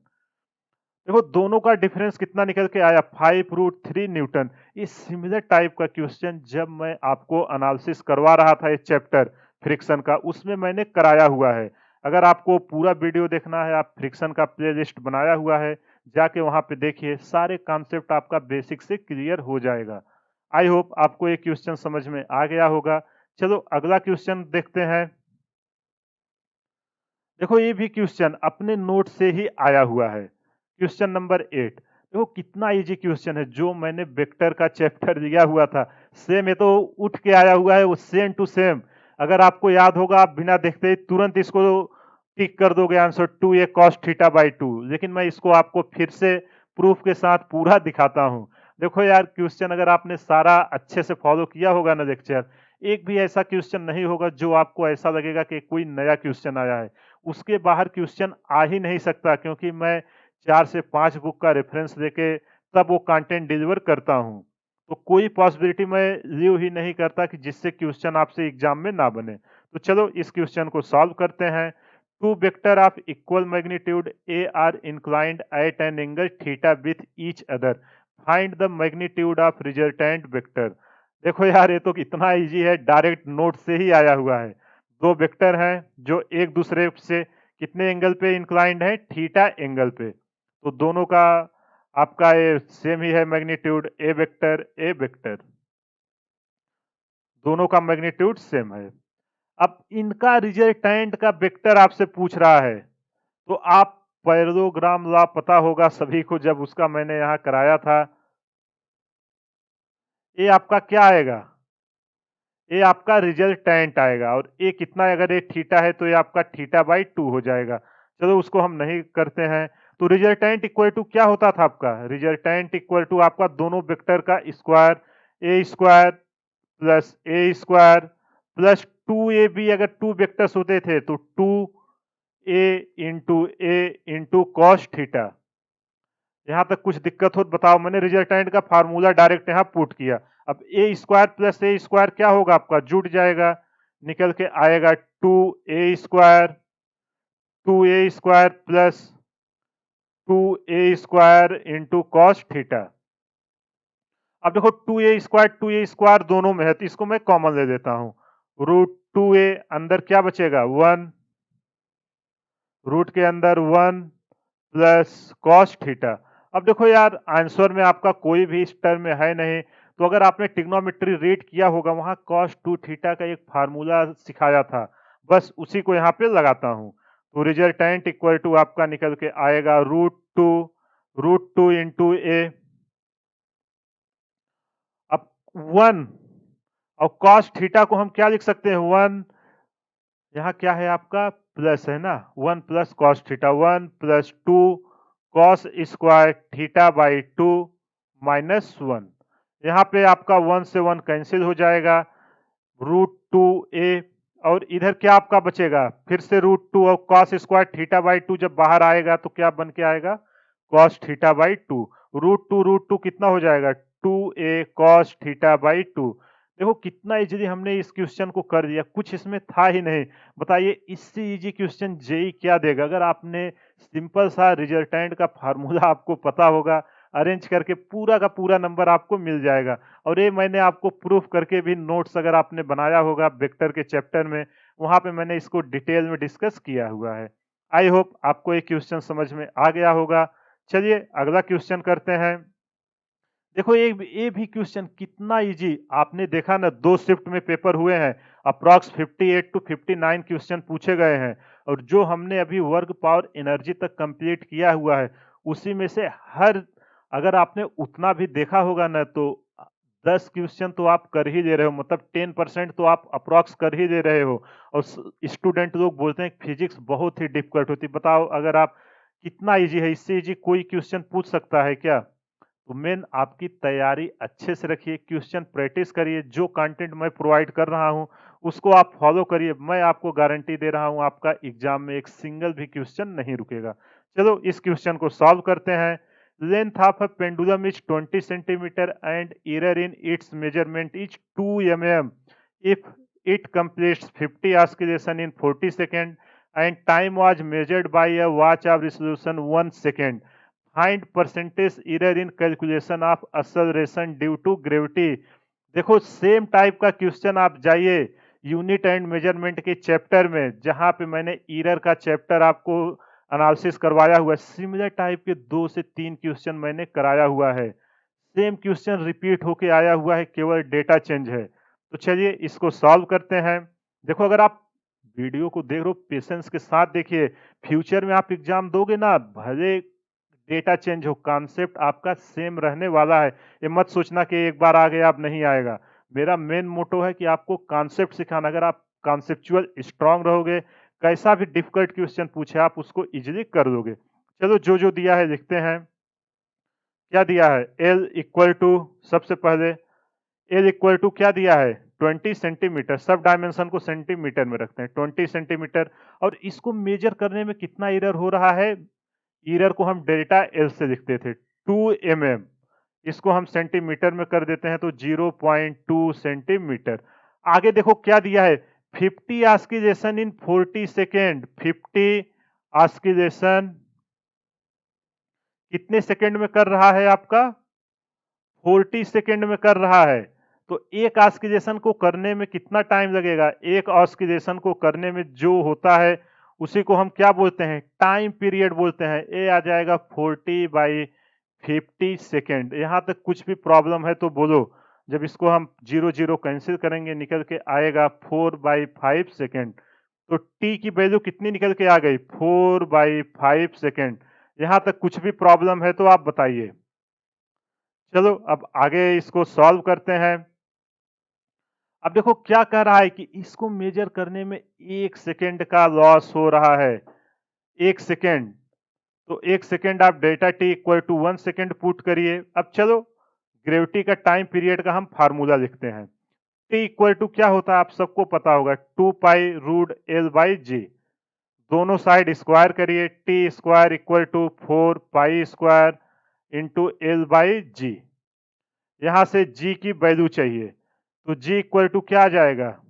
देखो दोनों का डिफरेंस कितना निकल के आया, 5√3 न्यूटन। इस सिमिलर टाइप का क्वेश्चन जब मैं आपको एनालिसिस करवा रहा था इस चैप्टर फ्रिक्शन का, उसमें मैंने कराया हुआ है। अगर आपको पूरा वीडियो देखना है, आप फ्रिक्शन का प्लेलिस्ट बनाया हुआ है, जाके वहां पे देखिए, सारे कॉन्सेप्ट आपका बेसिक से क्लियर हो जाएगा। आई होप आपको ये क्वेश्चन समझ में आ गया होगा। चलो अगला क्वेश्चन देखते हैं। देखो ये भी क्वेश्चन अपने नोट से ही आया हुआ है, क्वेश्चन नंबर 8। देखो कितना इजी क्वेश्चन है, जो मैंने वेक्टर का चैप्टर लिया हुआ था सेम ये तो उठ के आया हुआ है, वो सेम टू सेम। अगर आपको याद होगा आप बिना देखते ही तुरंत इसको टिक कर दोगे answer 2a cos theta by 2। लेकिन मैं इसको आपको फिर से प्रूफ के साथ पूरा दिखाता हूँ। देखो यार क्वेश्चन अगर आपने सारा अच्छे से फॉलो किया होगा ना लेक्चर, एक भी ऐसा क्वेश्चन नहीं होगा जो आपको ऐसा लगेगा कि कोई नया क्वेश्चन आया है। उसके बाहर क्वेश्चन आ ही नहीं सकता, क्योंकि मैं 4 से 5 बुक का रेफरेंस लेके तब वो कंटेंट डिलीवर करता हूँ। तो कोई पॉसिबिलिटी मैं लीव ही नहीं करता कि जिससे क्वेश्चन आपसे एग्जाम में ना बने। तो चलो इस क्वेश्चन को सॉल्व करते हैं। Two vector of equal magnitude a are inclined at an angle theta with each other, find the magnitude of resultant vector. देखो यार ये तो इतना इजी है, डायरेक्ट नोट से ही आया हुआ है। दो वेक्टर हैं जो एक दूसरे से कितने एंगल पे इंक्लाइंड है, थीटा एंगल पे। तो दोनों का आपका ये सेम ही है मैग्नीट्यूड, ए वेक्टर, दोनों का मैग्नीट्यूड सेम है। अब इनका रिजल्टेंट का वेक्टर आपसे पूछ रहा है, तो आप पैरेललोग्राम लॉ पता होगा सभी को, जब उसका मैंने यहाँ कराया था। ये आपका क्या आएगा, ये आपका रिजल्टेंट आएगा, और ये कितना है, अगर ये थीटा है तो ये आपका थीटा बाई 2 हो जाएगा। चलो उसको हम नहीं करते हैं। तो रिजल्टेंट इक्वल टू क्या होता था आपका, रिजल्टेंट इक्वल टू आपका दोनों वेक्टर का स्क्वायर, ए स्क्वायर प्लस ए स्क्वायर प्लस 2ab। अगर टू वेक्टर्स होते थे तो 2a इंटू कॉस थीटा। यहाँ तक कुछ दिक्कत हो तो बताओ, मैंने रिजल्टेंट का फार्मूला डायरेक्ट यहाँ पुट किया। अब ए स्क्वायर प्लस ए स्क्वायर क्या होगा आपका, जुड़ जाएगा, निकल के आएगा 2a square plus 2a square into cos theta. अब देखो 2a स्क्वायर दोनों में है, तो इसको मैं कॉमन ले लेता हूं। रूट 2a अंदर क्या बचेगा 1, रूट के अंदर 1 प्लस कॉस थीटा। अब देखो यार आंसर में आपका कोई भी इस टर्म में है नहीं, तो अगर आपने ट्रिग्नोमेट्री रीड किया होगा वहां कॉस 2 थीटा का एक फार्मूला सिखाया था, बस उसी को यहाँ पे लगाता हूँ। तो रिजल्टेंट इक्वल टू आपका निकल के आएगा रूट टू इंटू ए। अब 1 और कॉस थीटा को हम क्या लिख सकते हैं, 1, यहाँ क्या है आपका प्लस है ना, 1 plus cos theta, 1 plus 2 cos square theta by 2 minus 1। यहाँ पे आपका 1 से 1 कैंसिल हो जाएगा, रूट 2a। और इधर क्या आपका बचेगा, फिर से रूट 2 और कॉस स्क्वायर थीटा बाई 2 जब बाहर आएगा तो क्या बन के आएगा, cos theta by 2। Root two कितना हो जाएगा, 2a कॉस थीटा बाई 2। देखो कितना इजीली हमने इस क्वेश्चन को कर दिया, कुछ इसमें था ही नहीं। बताइए इससे इजी क्वेश्चन जेई क्या देगा, अगर आपने सिंपल सा रिजल्टेंट का फार्मूला आपको पता होगा, अरेंज करके पूरा का पूरा नंबर आपको मिल जाएगा। और ये मैंने आपको प्रूफ करके भी नोट्स अगर आपने बनाया होगा वेक्टर के चैप्टर में, वहां पे मैंने इसको डिटेल में डिस्कस किया हुआ है। आई होप आपको ये क्वेश्चन समझ में आ गया होगा। चलिए अगला क्वेश्चन करते हैं। देखो ये भी क्वेश्चन कितना इजी, आपने देखा ना, 2 शिफ्ट में पेपर हुए हैं, अप्रॉक्स 58 टू 59 क्वेश्चन पूछे गए हैं, और जो हमने अभी वर्क पावर एनर्जी तक कंप्लीट किया हुआ है उसी में से हर, अगर आपने उतना भी देखा होगा ना, तो 10 क्वेश्चन तो आप कर ही दे रहे हो, मतलब 10% तो आप अप्रॉक्स कर ही दे रहे हो। और स्टूडेंट लोग बोलते हैं फिजिक्स बहुत ही डिफिकल्ट होती है। बताओ अगर आप, कितना इजी है, इससे इजी कोई क्वेश्चन पूछ सकता है क्या। तो मेन आपकी तैयारी अच्छे से रखिए, क्वेश्चन प्रैक्टिस करिए, जो कंटेंट मैं प्रोवाइड कर रहा हूं उसको आप फॉलो करिए। मैं आपको गारंटी दे रहा हूं आपका एग्जाम में एक सिंगल भी क्वेश्चन नहीं रुकेगा। चलो इस क्वेश्चन को सॉल्व करते हैं। Length of a pendulum is 20 centimetre and error in its measurement is 2 mm if it completes 50 oscillation in 40 seconds and time was measured by a watch of resolution 1 second. Find percentage error in calculation of acceleration due to gravity. देखो सेम टाइप का क्वेश्चन आप जाइए यूनिट एंड मेजरमेंट के चैप्टर में, जहां पे मैंने एरर का चैप्टर आपको एनालिसिस करवाया हुआ है, सिमिलर टाइप के 2 से 3 क्वेश्चन मैंने कराया हुआ है। सेम क्वेश्चन रिपीट होके आया हुआ है, केवल डेटा चेंज है। तो चलिए इसको सॉल्व करते हैं। देखो अगर आप वीडियो को देख रहे हो पेशेंस के साथ देखिए, फ्यूचर में आप एग्जाम दोगे ना, भले डेटा चेंज हो, कॉन्सेप्ट आपका सेम रहने वाला है। ये मत सोचना कि एक बार आ गया अब नहीं आएगा। मेरा मेन मोटो है कि आपको कॉन्सेप्ट सिखाना। अगर आप कॉन्सेप्चुअल स्ट्रांग रहोगे, कैसा भी डिफिकल्ट क्वेश्चन पूछे आप उसको इजीली कर दोगे। चलो जो जो दिया है लिखते हैं। क्या दिया है? एल इक्वल टू, सबसे पहले एल इक्वल टू क्या दिया है? 20 सेंटीमीटर। सब डायमेंशन को सेंटीमीटर में रखते हैं, 20 सेंटीमीटर। और इसको मेजर करने में कितना एरर हो रहा है? एरर को हम डेल्टा एल से लिखते थे, 2 mm। इसको हम सेंटीमीटर में कर देते हैं तो 0.2 सेंटीमीटर। आगे देखो क्या दिया है? 50 ऑस्किलेशन इन 40 सेकेंड। 50 ऑस्किलेशन कितने सेकेंड में कर रहा है आपका? 40 सेकेंड में कर रहा है। तो एक ऑस्किलेशन को करने में कितना टाइम लगेगा? एक ऑस्किलेशन को करने में जो होता है उसी को हम क्या बोलते हैं? टाइम पीरियड बोलते हैं। ये आ जाएगा 40/50 सेकेंड। यहां तक कुछ भी प्रॉब्लम है तो बोलो। जब इसको हम 0 0 कैंसिल करेंगे निकल के आएगा 4/5 सेकेंड। तो टी की वैल्यू कितनी निकल के आ गई? 4/5 सेकेंड। यहां तक कुछ भी प्रॉब्लम है तो आप बताइए। चलो अब आगे इसको सॉल्व करते हैं। अब देखो क्या कह रहा है कि इसको मेजर करने में 1 सेकेंड का लॉस हो रहा है। 1 सेकेंड। तो 1 सेकेंड आप delta T equal to 1 second put करिए। अब चलो ग्रेविटी का टाइम पीरियड का हम फार्मूला लिखते हैं। टी इक्वल टू क्या होता है आप सबको पता होगा, 2π√L/g। दोनों साइड स्क्वायर करिए, T square equal to 4π² into L/g। यहां से g की वैल्यू चाहिए तो g इक्वल टू क्या आ जाएगा?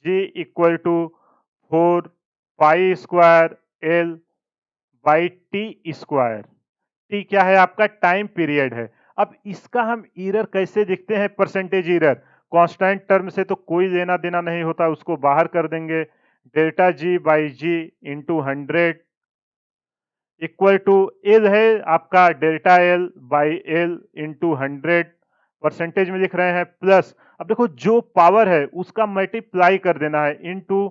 g equal to 4π² L/t²। T क्या है आपका? टाइम पीरियड है। अब इसका हम एरर कैसे लिखते हैं? Percentage error. कांस्टेंट टर्म से तो कोई लेना देना नहीं होता, उसको बाहर कर देंगे। Delta G by G into 100 equal to L है आपका delta L by L into 100। Percentage में लिख रहे हैं प्लस। अब देखो जो पावर है उसका मल्टीप्लाई कर देना है into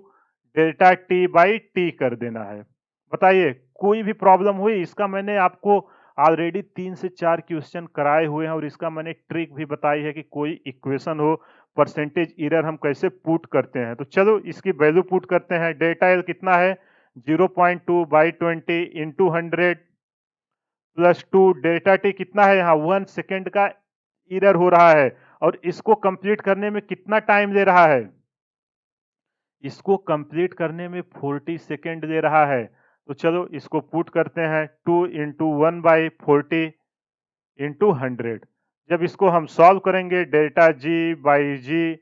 delta T by T कर देना है। बताइए कोई भी प्रॉब्लम हुई? इसका मैंने आपको ऑलरेडी 3 से 4 क्वेश्चन कराए हुए हैं और इसका मैंने ट्रिक भी बताई है कि कोई इक्वेशन हो, परसेंटेज एरर हम कैसे पुट करते हैं। तो चलो इसकी वैल्यू पुट करते हैं। डेल्टा एल कितना है? 0.2/20 इंटू 100 प्लस 2। डेल्टा टी कितना है? यहाँ 1 सेकेंड का एरर हो रहा है और इसको कंप्लीट करने में कितना टाइम ले रहा है? इसको कंप्लीट करने में 40 सेकेंड ले रहा है। तो चलो इसको पुट करते हैं, 2 इंटू 1/40 इंटू 100। जब इसको हम सॉल्व करेंगे delta G by G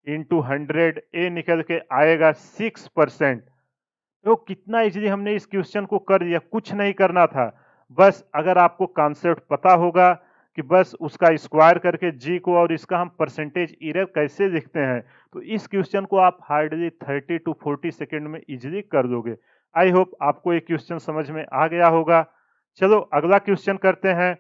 into 100, a निकल के आएगा 6%। तो कितना इजीली हमने इस क्वेश्चन को कर दिया, कुछ नहीं करना था। बस अगर आपको कॉन्सेप्ट पता होगा कि बस उसका स्क्वायर करके जी को और इसका हम परसेंटेज एरर कैसे लिखते हैं, तो इस क्वेश्चन को आप हार्डली 30 to 40 सेकेंड में इजीली कर दोगे। आई होप आपको ये क्वेश्चन समझ में आ गया होगा। चलो अगला क्वेश्चन करते हैं।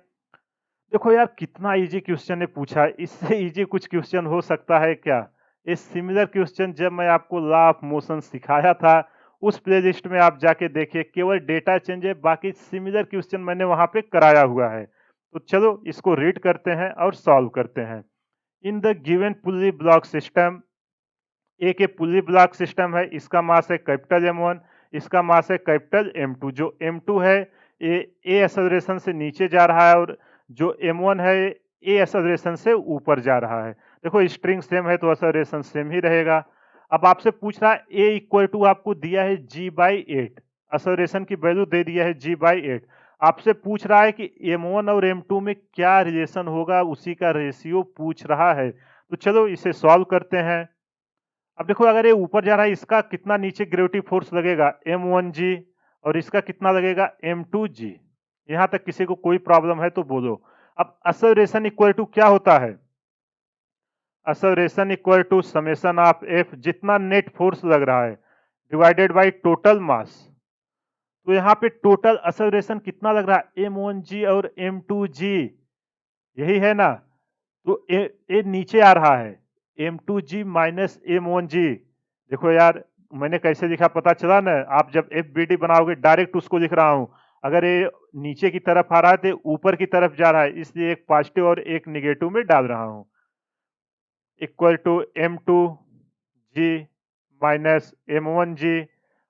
देखो यार कितना इजी क्वेश्चन ने पूछा है, इससे इजी कुछ क्वेश्चन हो सकता है क्या? ये सिमिलर क्वेश्चन जब मैं आपको लॉ ऑफ मोशन सिखाया था उस प्लेलिस्ट में आप जाके देखिए, केवल डेटा चेंज है, बाकी सिमिलर क्वेश्चन मैंने वहां पे कराया हुआ है। तो चलो इसको रीड करते हैं और सॉल्व करते हैं। In the given pulley block system, A के पुल्ली ब्लॉक सिस्टम है, इसका मास है कैपिटल M1, इसका मास है कैपिटल M2। जो M2 है ये ए एक्सेलरेशन से नीचे जा रहा है और जो M1 है ए एक्सेलरेशन से ऊपर जा रहा है। देखो स्ट्रिंग सेम है तो एक्सेलरेशन सेम ही रहेगा। अब आपसे पूछ रहा है ए इक्वल टू आपको दिया है g/8, एक्सेलरेशन की वैल्यू दे दिया है g/8। आपसे पूछ रहा है कि M1 और M2 में क्या रिलेशन होगा, उसी का रेशियो पूछ रहा है। तो चलो इसे सॉल्व करते हैं। अब देखो अगर ये ऊपर जा रहा है इसका कितना नीचे ग्रेविटी फोर्स लगेगा? M1g। और इसका कितना लगेगा? M2g। यहां तक किसी को कोई प्रॉब्लम है तो बोलो। अब एक्सेलरेशन इक्वल टू क्या होता है? Acceleration equal to summation of F, जितना नेट फोर्स लग रहा है डिवाइडेड बाय टोटल मास। तो यहाँ पे टोटल एक्सेलरेशन कितना लग रहा है? M1g और M2g, यही है ना? तो ए नीचे आ रहा है, M2g माइनस M1g। देखो यार मैंने कैसे लिखा पता चला ना? आप जब FBD बनाओगे डायरेक्ट उसको लिख रहा हूं। अगर ये नीचे की तरफ आ रहा है तो ऊपर की तरफ जा रहा है, इसलिए एक पॉजिटिव और एक निगेटिव में डाल रहा हूं। Equal to m2g minus m1g,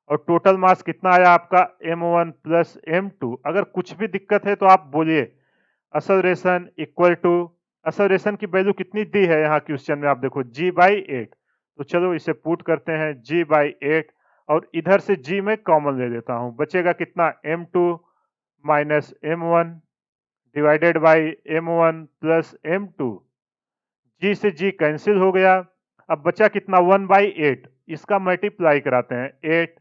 और टोटल मास कितना आया आपका m1 प्लस m2। अगर कुछ भी दिक्कत है तो आप बोलिए। असोलेशन इक्वल टू, असोलेशन की वैल्यू कितनी दी है यहाँ क्वेश्चन में, आप देखो g/8। तो चलो इसे पुट करते हैं g/8, और इधर से g में कॉमन ले लेता हूँ, बचेगा कितना m2 minus m1 divided by m1 plus m2। g से g कैंसिल हो गया, अब बचा कितना 1/8, इसका मल्टीप्लाई कराते हैं 8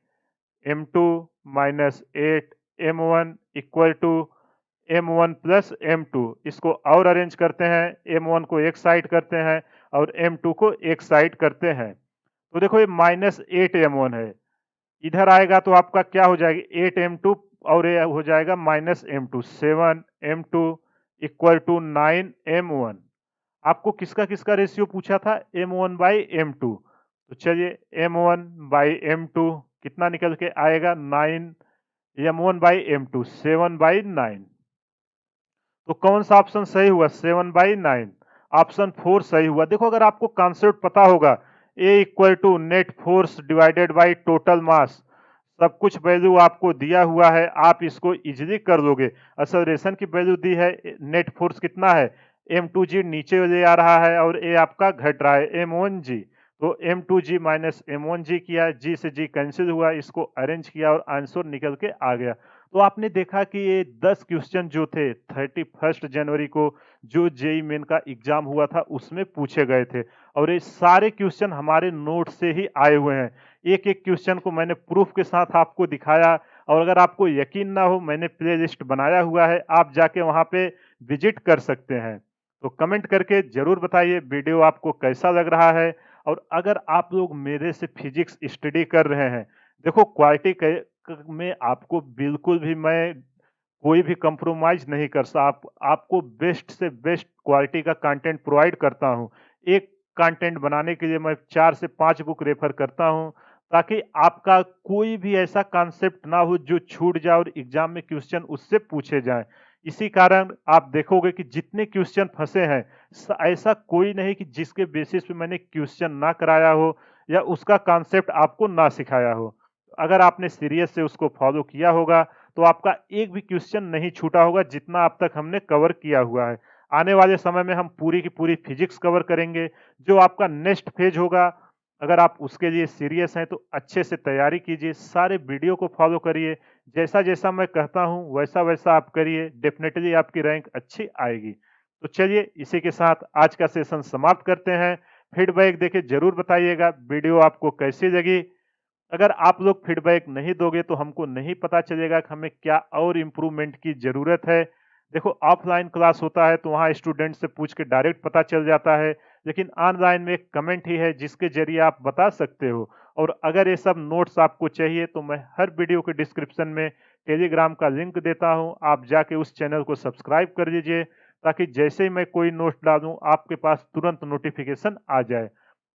m2 minus 8 m1 equal to m1 plus m2। इसको और अरेंज करते हैं, m1 को एक साइड करते हैं और m2 को एक साइड करते हैं। तो देखो ये माइनस 8m1 है, इधर आएगा तो आपका क्या हो जाएगा 8m2, और ये हो जाएगा minus m2, 7m2 equal to 9m1। आपको किसका किसका रेशियो पूछा था, m1/m2। तो चलिए m1/m2 कितना निकल के आएगा 9, m1/m2 7/9। तो कौन सा ऑप्शन सही हुआ, 7/9, ऑप्शन 4 सही हुआ। देखो अगर आपको कॉन्सेप्ट पता होगा, A equal to net force divided by total mass, सब कुछ वैल्यू आपको दिया हुआ है, आप इसको इजीली कर लोगे। एक्सेलरेशन की वैल्यू दी है, नेट फोर्स कितना है m2g नीचे ले आ रहा है, और A आपका घट रहा है m1g। तो m2g माइनस m1g किया, g से g कैंसिल हुआ, इसको अरेंज किया और आंसर निकल के आ गया। तो आपने देखा कि ये 10 क्वेश्चन जो थे 31 जनवरी को जो जेई मेन का एग्जाम हुआ था उसमें पूछे गए थे, और ये सारे क्वेश्चन हमारे नोट से ही आए हुए हैं। एक एक क्वेश्चन को मैंने प्रूफ के साथ आपको दिखाया, और अगर आपको यकीन ना हो मैंने प्ले लिस्ट बनाया हुआ है, आप जाके वहां पे विजिट कर सकते हैं। तो कमेंट करके जरूर बताइए वीडियो आपको कैसा लग रहा है। और अगर आप लोग मेरे से फिजिक्स स्टडी कर रहे हैं, देखो क्वालिटी में आपको बिल्कुल भी मैं कोई भी कंप्रोमाइज नहीं कर सकता। आपको बेस्ट से बेस्ट क्वालिटी का कंटेंट प्रोवाइड करता हूं। एक कंटेंट बनाने के लिए मैं 4 से 5 बुक रेफर करता हूं, ताकि आपका कोई भी ऐसा कॉन्सेप्ट ना हो जो छूट जाए और एग्जाम में क्वेश्चन उससे पूछे जाएं। इसी कारण आप देखोगे कि जितने क्वेश्चन फंसे हैं, ऐसा कोई नहीं कि जिसके बेसिस पे मैंने क्वेश्चन ना कराया हो या उसका कॉन्सेप्ट आपको ना सिखाया हो। अगर आपने सीरियस से उसको फॉलो किया होगा तो आपका एक भी क्वेश्चन नहीं छूटा होगा, जितना अब तक हमने कवर किया हुआ है। आने वाले समय में हम पूरी की पूरी फिजिक्स कवर करेंगे, जो आपका नेक्स्ट फेज होगा। अगर आप उसके लिए सीरियस हैं तो अच्छे से तैयारी कीजिए, सारे वीडियो को फॉलो करिए, जैसा जैसा मैं कहता हूं वैसा वैसा आप करिए, डेफिनेटली आपकी रैंक अच्छी आएगी। तो चलिए इसी के साथ आज का सेशन समाप्त करते हैं। फीडबैक देके जरूर बताइएगा वीडियो आपको कैसी लगी। अगर आप लोग फीडबैक नहीं दोगे तो हमको नहीं पता चलेगा कि हमें क्या और इम्प्रूवमेंट की ज़रूरत है। देखो ऑफलाइन क्लास होता है तो वहाँ स्टूडेंट से पूछ के डायरेक्ट पता चल जाता है, लेकिन ऑनलाइन में एक कमेंट ही है जिसके जरिए आप बता सकते हो। और अगर ये सब नोट्स आपको चाहिए तो मैं हर वीडियो के डिस्क्रिप्शन में टेलीग्राम का लिंक देता हूँ, आप जाके उस चैनल को सब्सक्राइब कर लीजिए, ताकि जैसे ही मैं कोई नोट डालूँ आपके पास तुरंत नोटिफिकेशन आ जाए।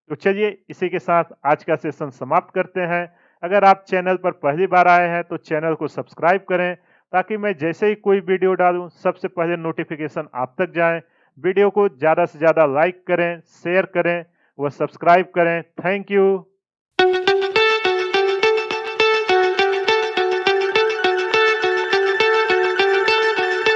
तो चलिए इसी के साथ आज का सेशन समाप्त करते हैं। अगर आप चैनल पर पहली बार आए हैं तो चैनल को सब्सक्राइब करें, ताकि मैं जैसे ही कोई वीडियो डालूं सबसे पहले नोटिफिकेशन आप तक जाए। वीडियो को ज़्यादा से ज़्यादा लाइक करें, शेयर करें व सब्सक्राइब करें। Thank you.